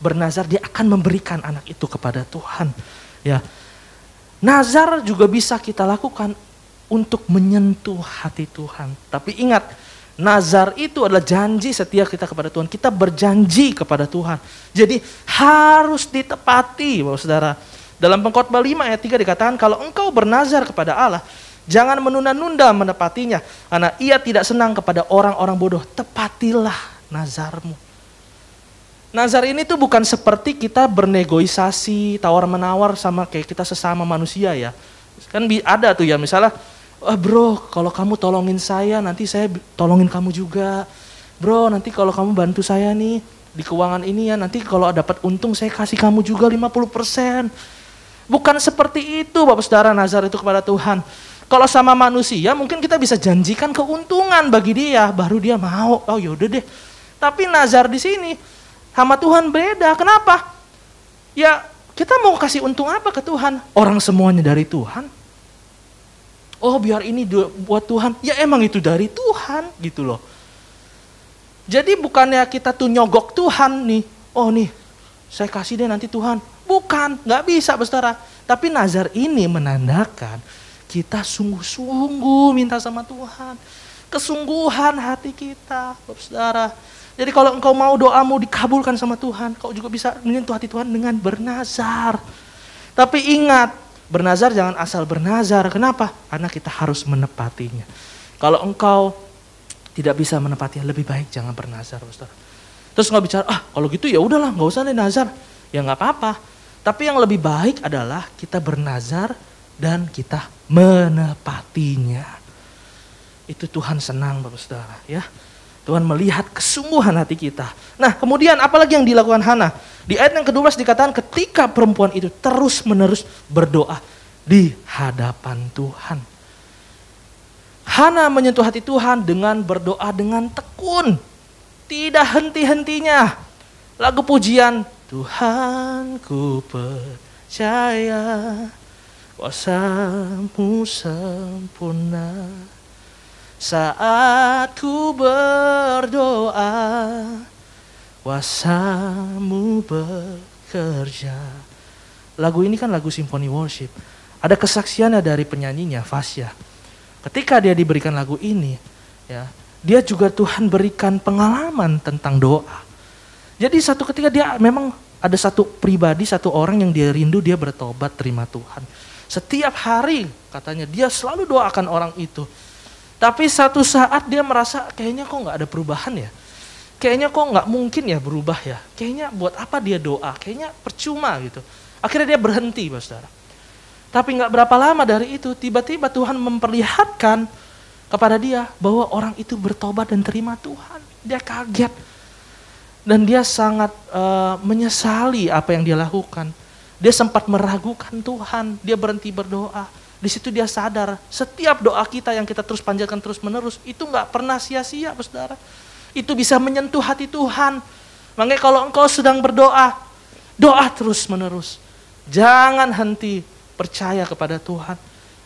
bernazar, dia akan memberikan anak itu kepada Tuhan. Ya, nazar juga bisa kita lakukan untuk menyentuh hati Tuhan. Tapi ingat, nazar itu adalah janji setia kita kepada Tuhan. Kita berjanji kepada Tuhan. Jadi harus ditepati, Bapak Saudara. Dalam Pengkhotbah 5 ayat 3 dikatakan, kalau engkau bernazar kepada Allah, jangan menunda-nunda menepatinya. Karena ia tidak senang kepada orang-orang bodoh. Tepatilah nazarmu. Nazar ini tuh bukan seperti kita bernegosiasi, tawar-menawar sama kayak kita sesama manusia ya. Kan ada tuh ya misalnya, bro, kalau kamu tolongin saya, nanti saya tolongin kamu juga. Bro, nanti kalau kamu bantu saya nih di keuangan ini ya, nanti kalau dapat untung saya kasih kamu juga 50%. Bukan seperti itu, Bapak Saudara, nazar itu kepada Tuhan. Kalau sama manusia mungkin kita bisa janjikan keuntungan bagi dia, baru dia mau. Oh yaudah deh. Tapi nazar di sini sama Tuhan beda. Kenapa? Ya kita mau kasih untung apa ke Tuhan? Orang semuanya dari Tuhan. Oh biar ini buat Tuhan, ya emang itu dari Tuhan gitu loh. Jadi bukannya kita tuh nyogok Tuhan nih, oh nih saya kasih deh nanti Tuhan. Bukan, gak bisa saudara. Tapi nazar ini menandakan kita sungguh-sungguh minta sama Tuhan. Kesungguhan hati kita, saudara. Jadi kalau engkau mau doamu dikabulkan sama Tuhan, kau juga bisa menyentuh hati Tuhan dengan bernazar. Tapi ingat, bernazar jangan asal bernazar. Kenapa? Karena kita harus menepatinya. Kalau engkau tidak bisa menepatinya, lebih baik jangan bernazar, saudara. Terus nggak bicara, kalau gitu ya udahlah, nggak usah nih nazar. Ya nggak apa-apa. Tapi yang lebih baik adalah kita bernazar dan kita menepatinya. Itu Tuhan senang, Bapak Saudara, ya. Tuhan melihat kesungguhan hati kita. Nah, kemudian apalagi yang dilakukan Hana? Di ayat yang ke-12 dikatakan ketika perempuan itu terus-menerus berdoa di hadapan Tuhan. Hana menyentuh hati Tuhan dengan berdoa dengan tekun. Tidak henti-hentinya. Lagu pujian, Tuhan ku percaya, kuasa-Mu sempurna. Saat ku berdoa, kuasa-Mu bekerja. Lagu ini kan lagu simfoni worship. Ada kesaksiannya dari penyanyinya, Fasya. Ketika dia diberikan lagu ini, ya, dia juga Tuhan berikan pengalaman tentang doa. Jadi satu ketika dia memang ada satu pribadi, satu orang yang dia rindu, dia bertobat terima Tuhan. Setiap hari katanya dia selalu doakan orang itu. Tapi satu saat dia merasa kayaknya kok gak ada perubahan ya. Kayaknya kok gak mungkin ya berubah ya. Kayaknya buat apa dia doa, kayaknya percuma gitu. Akhirnya dia berhenti, saudara. Tapi gak berapa lama dari itu, tiba-tiba Tuhan memperlihatkan kepada dia bahwa orang itu bertobat dan terima Tuhan. Dia kaget. Dan dia sangat menyesali apa yang dia lakukan. Dia sempat meragukan Tuhan, dia berhenti berdoa. Di situ dia sadar, setiap doa kita yang kita terus panjatkan terus menerus, itu gak pernah sia-sia, saudara. Itu bisa menyentuh hati Tuhan. Makanya kalau engkau sedang berdoa, doa terus menerus. Jangan henti percaya kepada Tuhan.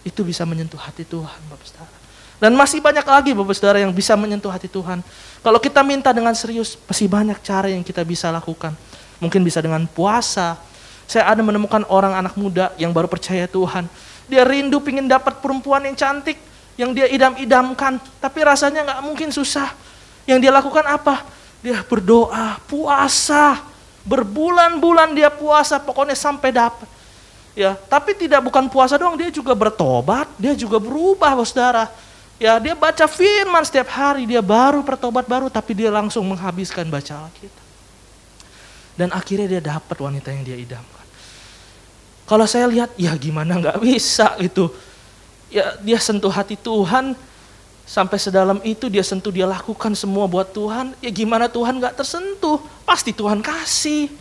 Itu bisa menyentuh hati Tuhan, Bapak Saudara. Dan masih banyak lagi Bapak Saudara yang bisa menyentuh hati Tuhan. Kalau kita minta dengan serius, masih banyak cara yang kita bisa lakukan. Mungkin bisa dengan puasa. Saya ada menemukan orang anak muda yang baru percaya Tuhan. Dia rindu pingin dapat perempuan yang cantik, yang dia idam-idamkan. Tapi rasanya gak mungkin, susah. Yang dia lakukan apa? Dia berdoa, puasa. Berbulan-bulan dia puasa, pokoknya sampai dapat. Ya, tapi bukan puasa doang, dia juga bertobat, dia juga berubah, saudara. Ya, dia baca firman setiap hari, dia baru bertobat baru, tapi dia langsung menghabiskan baca Alkitab. Dan akhirnya dia dapat wanita yang dia idamkan. Kalau saya lihat, ya gimana gak bisa gitu. Ya, dia sentuh hati Tuhan, sampai sedalam itu dia sentuh, dia lakukan semua buat Tuhan. Ya gimana Tuhan gak tersentuh? Pasti Tuhan kasih.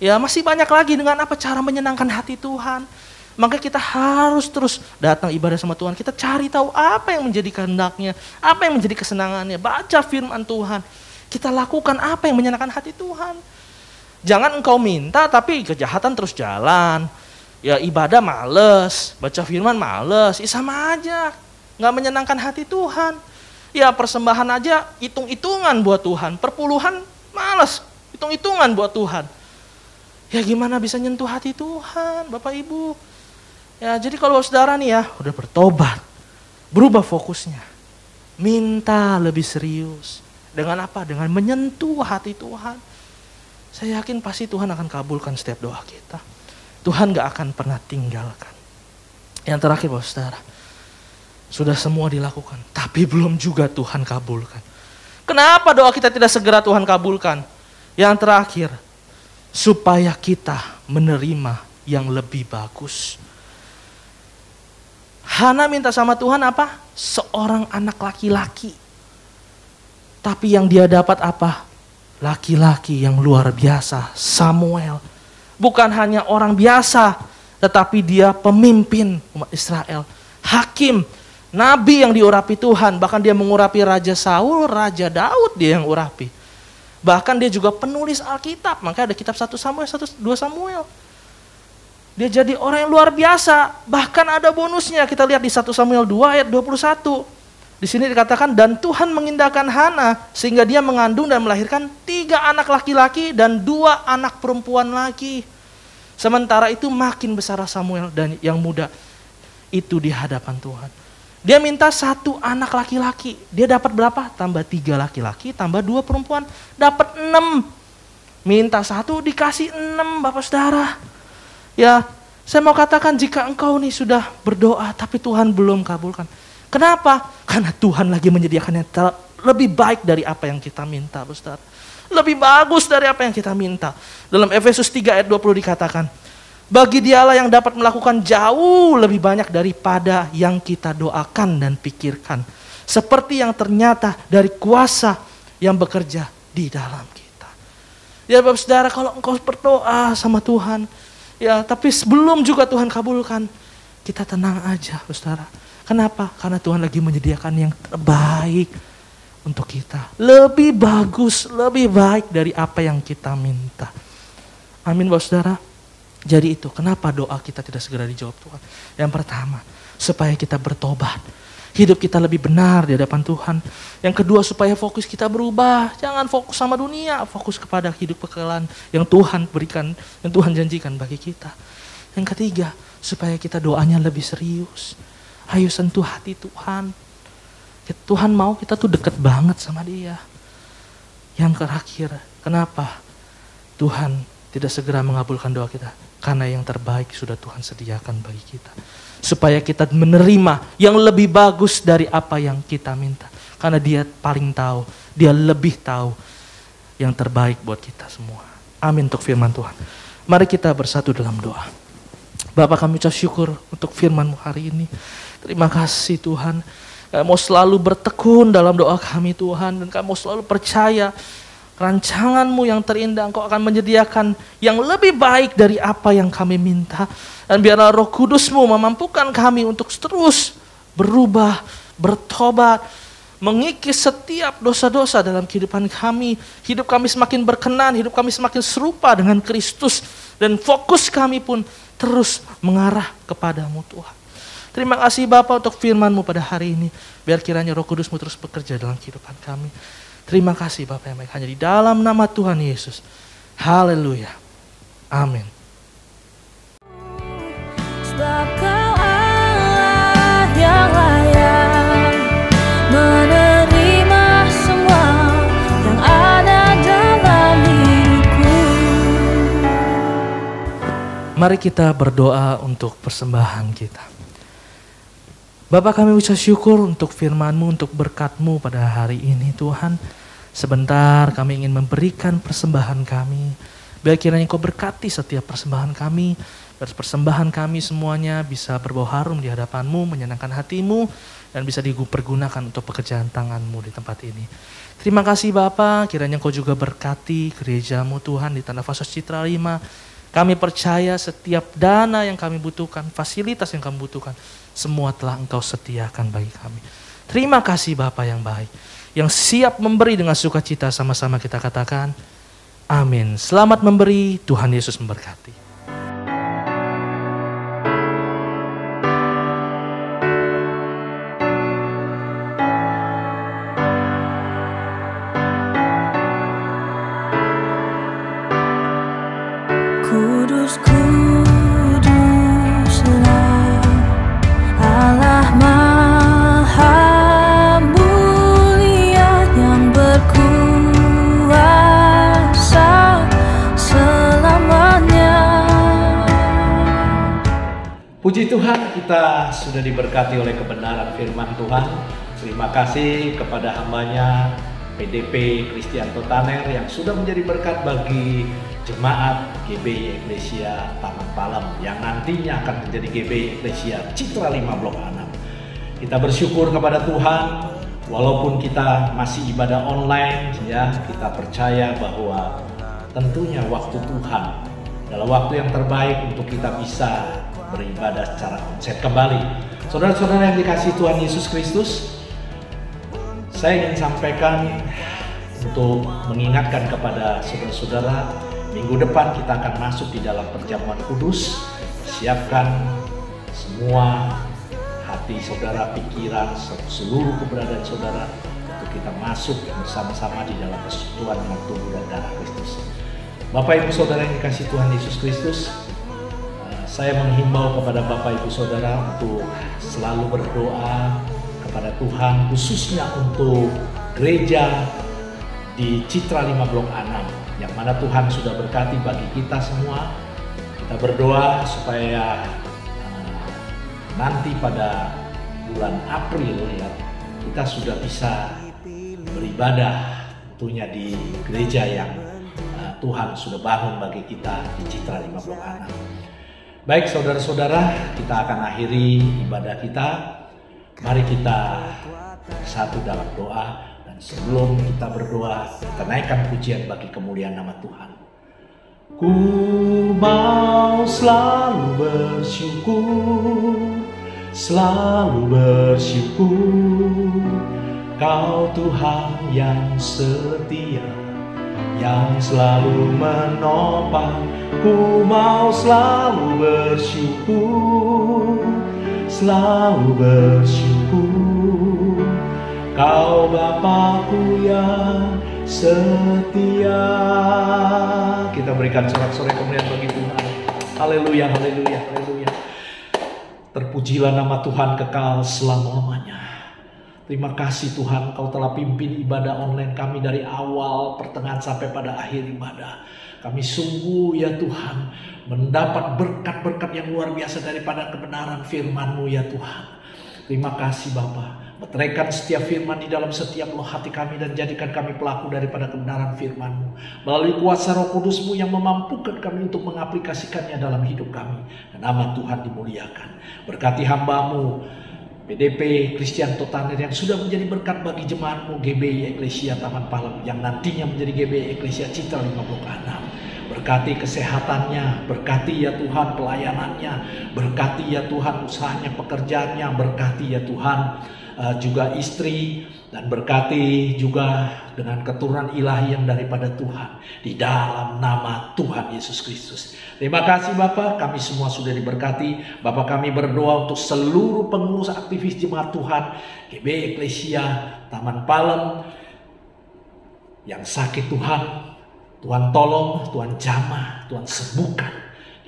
Ya masih banyak lagi dengan apa cara menyenangkan hati Tuhan. Maka kita harus terus datang ibadah sama Tuhan. Kita cari tahu apa yang menjadi kehendaknya, apa yang menjadi kesenangannya. Baca firman Tuhan. Kita lakukan apa yang menyenangkan hati Tuhan. Jangan engkau minta tapi kejahatan terus jalan. Ya ibadah males, baca firman males, ya sama aja. Gak menyenangkan hati Tuhan. Ya persembahan aja hitung-hitungan buat Tuhan. Perpuluhan males, hitung-hitungan buat Tuhan. Ya gimana bisa nyentuh hati Tuhan, Bapak Ibu. Ya jadi kalau saudara nih ya, udah bertobat, berubah fokusnya. Minta lebih serius. Dengan apa? Dengan menyentuh hati Tuhan. Saya yakin pasti Tuhan akan kabulkan setiap doa kita. Tuhan gak akan pernah tinggalkan. Yang terakhir Bapak Saudara, sudah semua dilakukan, tapi belum juga Tuhan kabulkan. Kenapa doa kita tidak segera Tuhan kabulkan? Yang terakhir, supaya kita menerima yang lebih bagus. Hana minta sama Tuhan apa? Seorang anak laki-laki. Tapi yang dia dapat apa? Laki-laki yang luar biasa, Samuel. Bukan hanya orang biasa, tetapi dia pemimpin umat Israel. Hakim, nabi yang diurapi Tuhan. Bahkan dia mengurapi Raja Saul, Raja Daud dia yang urapi. Bahkan dia juga penulis Alkitab. Makanya ada kitab 1 Samuel, 2 Samuel. Dia jadi orang yang luar biasa. Bahkan ada bonusnya. Kita lihat di 1 Samuel 2 ayat 21. Di sini dikatakan, dan Tuhan mengindahkan Hana sehingga dia mengandung dan melahirkan 3 anak laki-laki dan 2 anak perempuan lagi. Sementara itu makin besar Samuel dan yang muda itu di hadapan Tuhan. Dia minta 1 anak laki-laki. Dia dapat berapa? Tambah 3 laki-laki, tambah 2 perempuan. Dapat 6. Minta 1 dikasih 6 Bapak Saudara. Ya, saya mau katakan jika engkau nih sudah berdoa tapi Tuhan belum kabulkan. Kenapa? Karena Tuhan lagi menyediakan yang lebih baik dari apa yang kita minta, Bapak. Lebih bagus dari apa yang kita minta. Dalam Efesus 3 ayat 20 dikatakan, bagi dialah yang dapat melakukan jauh lebih banyak daripada yang kita doakan dan pikirkan. Seperti yang ternyata dari kuasa yang bekerja di dalam kita. Ya Bapak Saudara, kalau engkau berdoa sama Tuhan, ya tapi sebelum juga Tuhan kabulkan, kita tenang aja Bapak Saudara. Kenapa? Karena Tuhan lagi menyediakan yang terbaik untuk kita. Lebih bagus, lebih baik dari apa yang kita minta. Amin Bapak Saudara. Jadi itu kenapa doa kita tidak segera dijawab Tuhan. Yang pertama, supaya kita bertobat. Hidup kita lebih benar di hadapan Tuhan. Yang kedua, supaya fokus kita berubah. Jangan fokus sama dunia, fokus kepada hidup kekekalan yang Tuhan berikan, yang Tuhan janjikan bagi kita. Yang ketiga, supaya kita doanya lebih serius. Ayo sentuh hati Tuhan. Tuhan mau kita tuh deket banget sama Dia. Yang terakhir, kenapa Tuhan tidak segera mengabulkan doa kita? Karena yang terbaik sudah Tuhan sediakan bagi kita. Supaya kita menerima yang lebih bagus dari apa yang kita minta. Karena Dia paling tahu, Dia lebih tahu yang terbaik buat kita semua. Amin untuk firman Tuhan. Mari kita bersatu dalam doa. Bapak, kami ucap syukur untuk firman-Mu hari ini. Terima kasih Tuhan. Kami mau selalu bertekun dalam doa kami Tuhan. Dan kami mau selalu percaya rancangan-Mu yang terindah, Engkau akan menyediakan yang lebih baik dari apa yang kami minta. Dan biarlah Roh Kudus-Mu memampukan kami untuk terus berubah, bertobat, mengikis setiap dosa-dosa dalam kehidupan kami. Hidup kami semakin berkenan, hidup kami semakin serupa dengan Kristus. Dan fokus kami pun terus mengarah kepadamu Tuhan. Terima kasih Bapa untuk firman-Mu pada hari ini. Biar kiranya Roh Kudus-Mu terus bekerja dalam kehidupan kami. Terima kasih Bapa yang baik, hanya di dalam nama Tuhan Yesus. Haleluya. Amin. Sebab Kau Allah yang layak menerima semua yang ada dalam hidupku. Mari kita berdoa untuk persembahan kita. Bapa, kami ucap syukur untuk firman-Mu, untuk berkat-Mu pada hari ini Tuhan. Sebentar kami ingin memberikan persembahan kami. Biar kiranya Engkau berkati setiap persembahan kami. Biar persembahan kami semuanya bisa berbau harum di hadapan-Mu, menyenangkan hati-Mu. Dan bisa dipergunakan untuk pekerjaan tangan-Mu di tempat ini. Terima kasih Bapa, kiranya Engkau juga berkati gereja-Mu Tuhan di Tanah Vasos Citra 5. Kami percaya setiap dana yang kami butuhkan, fasilitas yang kami butuhkan, semua telah Engkau sediakan bagi kami. Terima kasih Bapa yang baik, yang siap memberi dengan sukacita. Sama-sama kita katakan, amin. Selamat memberi, Tuhan Yesus memberkati. Kudus, kuduslah Allah Maha Mulia yang berkuasa selamanya. Puji Tuhan, kita sudah diberkati oleh kebenaran firman Tuhan. Terima kasih kepada hambanya PDP Kristianto Taner yang sudah menjadi berkat bagi jemaat GBI Eklesia Taman Palem yang nantinya akan menjadi GBI Eklesia Citra 5 Blok 6. Kita bersyukur kepada Tuhan, walaupun kita masih ibadah online, ya, kita percaya bahwa tentunya waktu Tuhan adalah waktu yang terbaik untuk kita bisa beribadah secara konsep kembali. Saudara-saudara yang dikasihi Tuhan Yesus Kristus, saya ingin sampaikan untuk mengingatkan kepada saudara-saudara, minggu depan kita akan masuk di dalam perjamuan kudus. Siapkan semua hati saudara, pikiran, seluruh keberadaan saudara untuk kita masuk bersama-sama di dalam persekutuan dengan tubuh dan darah Kristus. Bapak Ibu Saudara yang dikasihi Tuhan Yesus Kristus, saya menghimbau kepada Bapak Ibu Saudara untuk selalu berdoa kepada Tuhan, khususnya untuk gereja di Citra 5 Blok 6 yang mana Tuhan sudah berkati bagi kita semua. Kita berdoa supaya nanti pada bulan April ya, kita sudah bisa beribadah tentunya di gereja yang Tuhan sudah bangun bagi kita di Citra 5 Blok 6. Baik saudara-saudara, kita akan akhiri ibadah kita. Mari kita bersatu dalam doa. Sebelum kita berdoa, kita naikkan pujian bagi kemuliaan nama Tuhan. Ku mau selalu bersyukur, Kau Tuhan yang setia, yang selalu menopang. Ku mau selalu bersyukur, selalu bersyukur. Kau Bapakku yang setia. Kita berikan sorak-sorai kemuliaan bagi Tuhan. Haleluya, haleluya, haleluya. Terpujilah nama Tuhan kekal selama-lamanya. Terima kasih Tuhan, Kau telah pimpin ibadah online kami dari awal, pertengahan sampai pada akhir ibadah. Kami sungguh ya Tuhan mendapat berkat-berkat yang luar biasa daripada kebenaran firman-Mu ya Tuhan. Terima kasih Bapa. Meteraikan setiap firman di dalam setiap loh hati kami dan jadikan kami pelaku daripada kebenaran firman-Mu. Melalui kuasa Roh Kudus-Mu yang memampukan kami untuk mengaplikasikannya dalam hidup kami. Dan nama Tuhan dimuliakan. Berkati hamba-Mu PDP Kristianto Taner yang sudah menjadi berkat bagi jemaat-Mu GBI Eklesia Taman Palem, yang nantinya menjadi GBI Eklesia Citra 5 Blok 6. Berkati kesehatannya, berkati ya Tuhan pelayanannya, berkati ya Tuhan usahanya, pekerjaannya, berkati ya Tuhan juga istri, dan berkati juga dengan keturunan ilahi yang daripada Tuhan di dalam nama Tuhan Yesus Kristus. Terima kasih Bapak, kami semua sudah diberkati. Bapak kami berdoa untuk seluruh pengurus aktivis jemaat Tuhan GBI Eklesia Taman Palem yang sakit Tuhan, Tuhan tolong, Tuhan jamah, Tuhan sembuhkan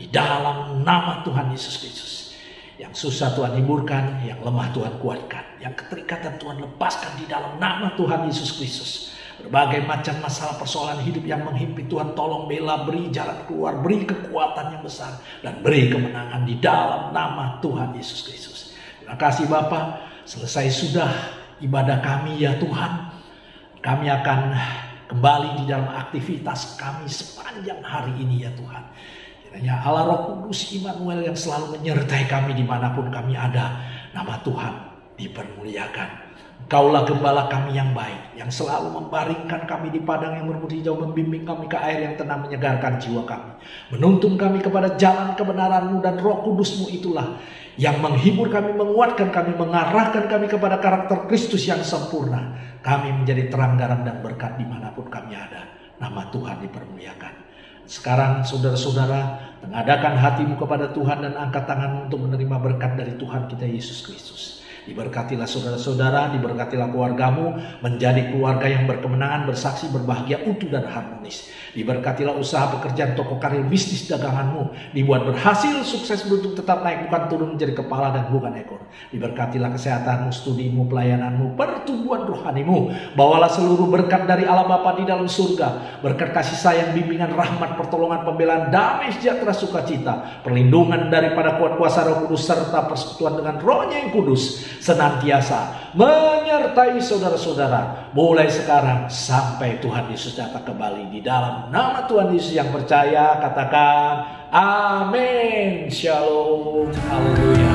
di dalam nama Tuhan Yesus Kristus. Yang susah Tuhan hiburkan, yang lemah Tuhan kuatkan, yang keterikatan Tuhan lepaskan di dalam nama Tuhan Yesus Kristus. Berbagai macam masalah persoalan hidup yang menghimpit Tuhan tolong bela, beri jalan keluar, beri kekuatan yang besar, dan beri kemenangan di dalam nama Tuhan Yesus Kristus. Terima kasih Bapak, selesai sudah ibadah kami ya Tuhan. Kami akan kembali di dalam aktivitas kami sepanjang hari ini ya Tuhan. Kiranya Allah Roh Kudus Immanuel yang selalu menyertai kami dimanapun kami ada. Nama Tuhan dipermuliakan. Kaulah gembala kami yang baik, yang selalu membaringkan kami di padang yang berbudi hijau, membimbing kami ke air yang tenang, menyegarkan jiwa kami, menuntun kami kepada jalan kebenaran-Mu, dan Roh Kudus-Mu itulah yang menghibur kami, menguatkan kami, mengarahkan kami kepada karakter Kristus yang sempurna. Kami menjadi terang, garam, dan berkat dimanapun kami ada. Nama Tuhan dipermuliakan. Sekarang saudara-saudara, tengadahkan hatimu kepada Tuhan dan angkat tanganmu untuk menerima berkat dari Tuhan kita Yesus Kristus. Diberkatilah saudara-saudara, diberkatilah keluargamu, menjadi keluarga yang berkemenangan, bersaksi, berbahagia, utuh dan harmonis. Diberkatilah usaha pekerjaan, toko karir, bisnis daganganmu, dibuat berhasil, sukses, beruntung, tetap naik, bukan turun, menjadi kepala dan bukan ekor. Diberkatilah kesehatanmu, studimu, pelayananmu, pertumbuhan rohanimu. Bawalah seluruh berkat dari Allah Bapa di dalam surga, berkat kasih sayang, bimbingan, rahmat, pertolongan, pembelaan, damai, sejahtera, sukacita, perlindungan daripada kuat kuasa Roh Kudus, serta persekutuan dengan Roh-Nya yang kudus senantiasa menyertai saudara-saudara mulai sekarang sampai Tuhan Yesus datang kembali. Di dalam nama Tuhan Yesus yang percaya katakan amin. Shalom. Haleluya.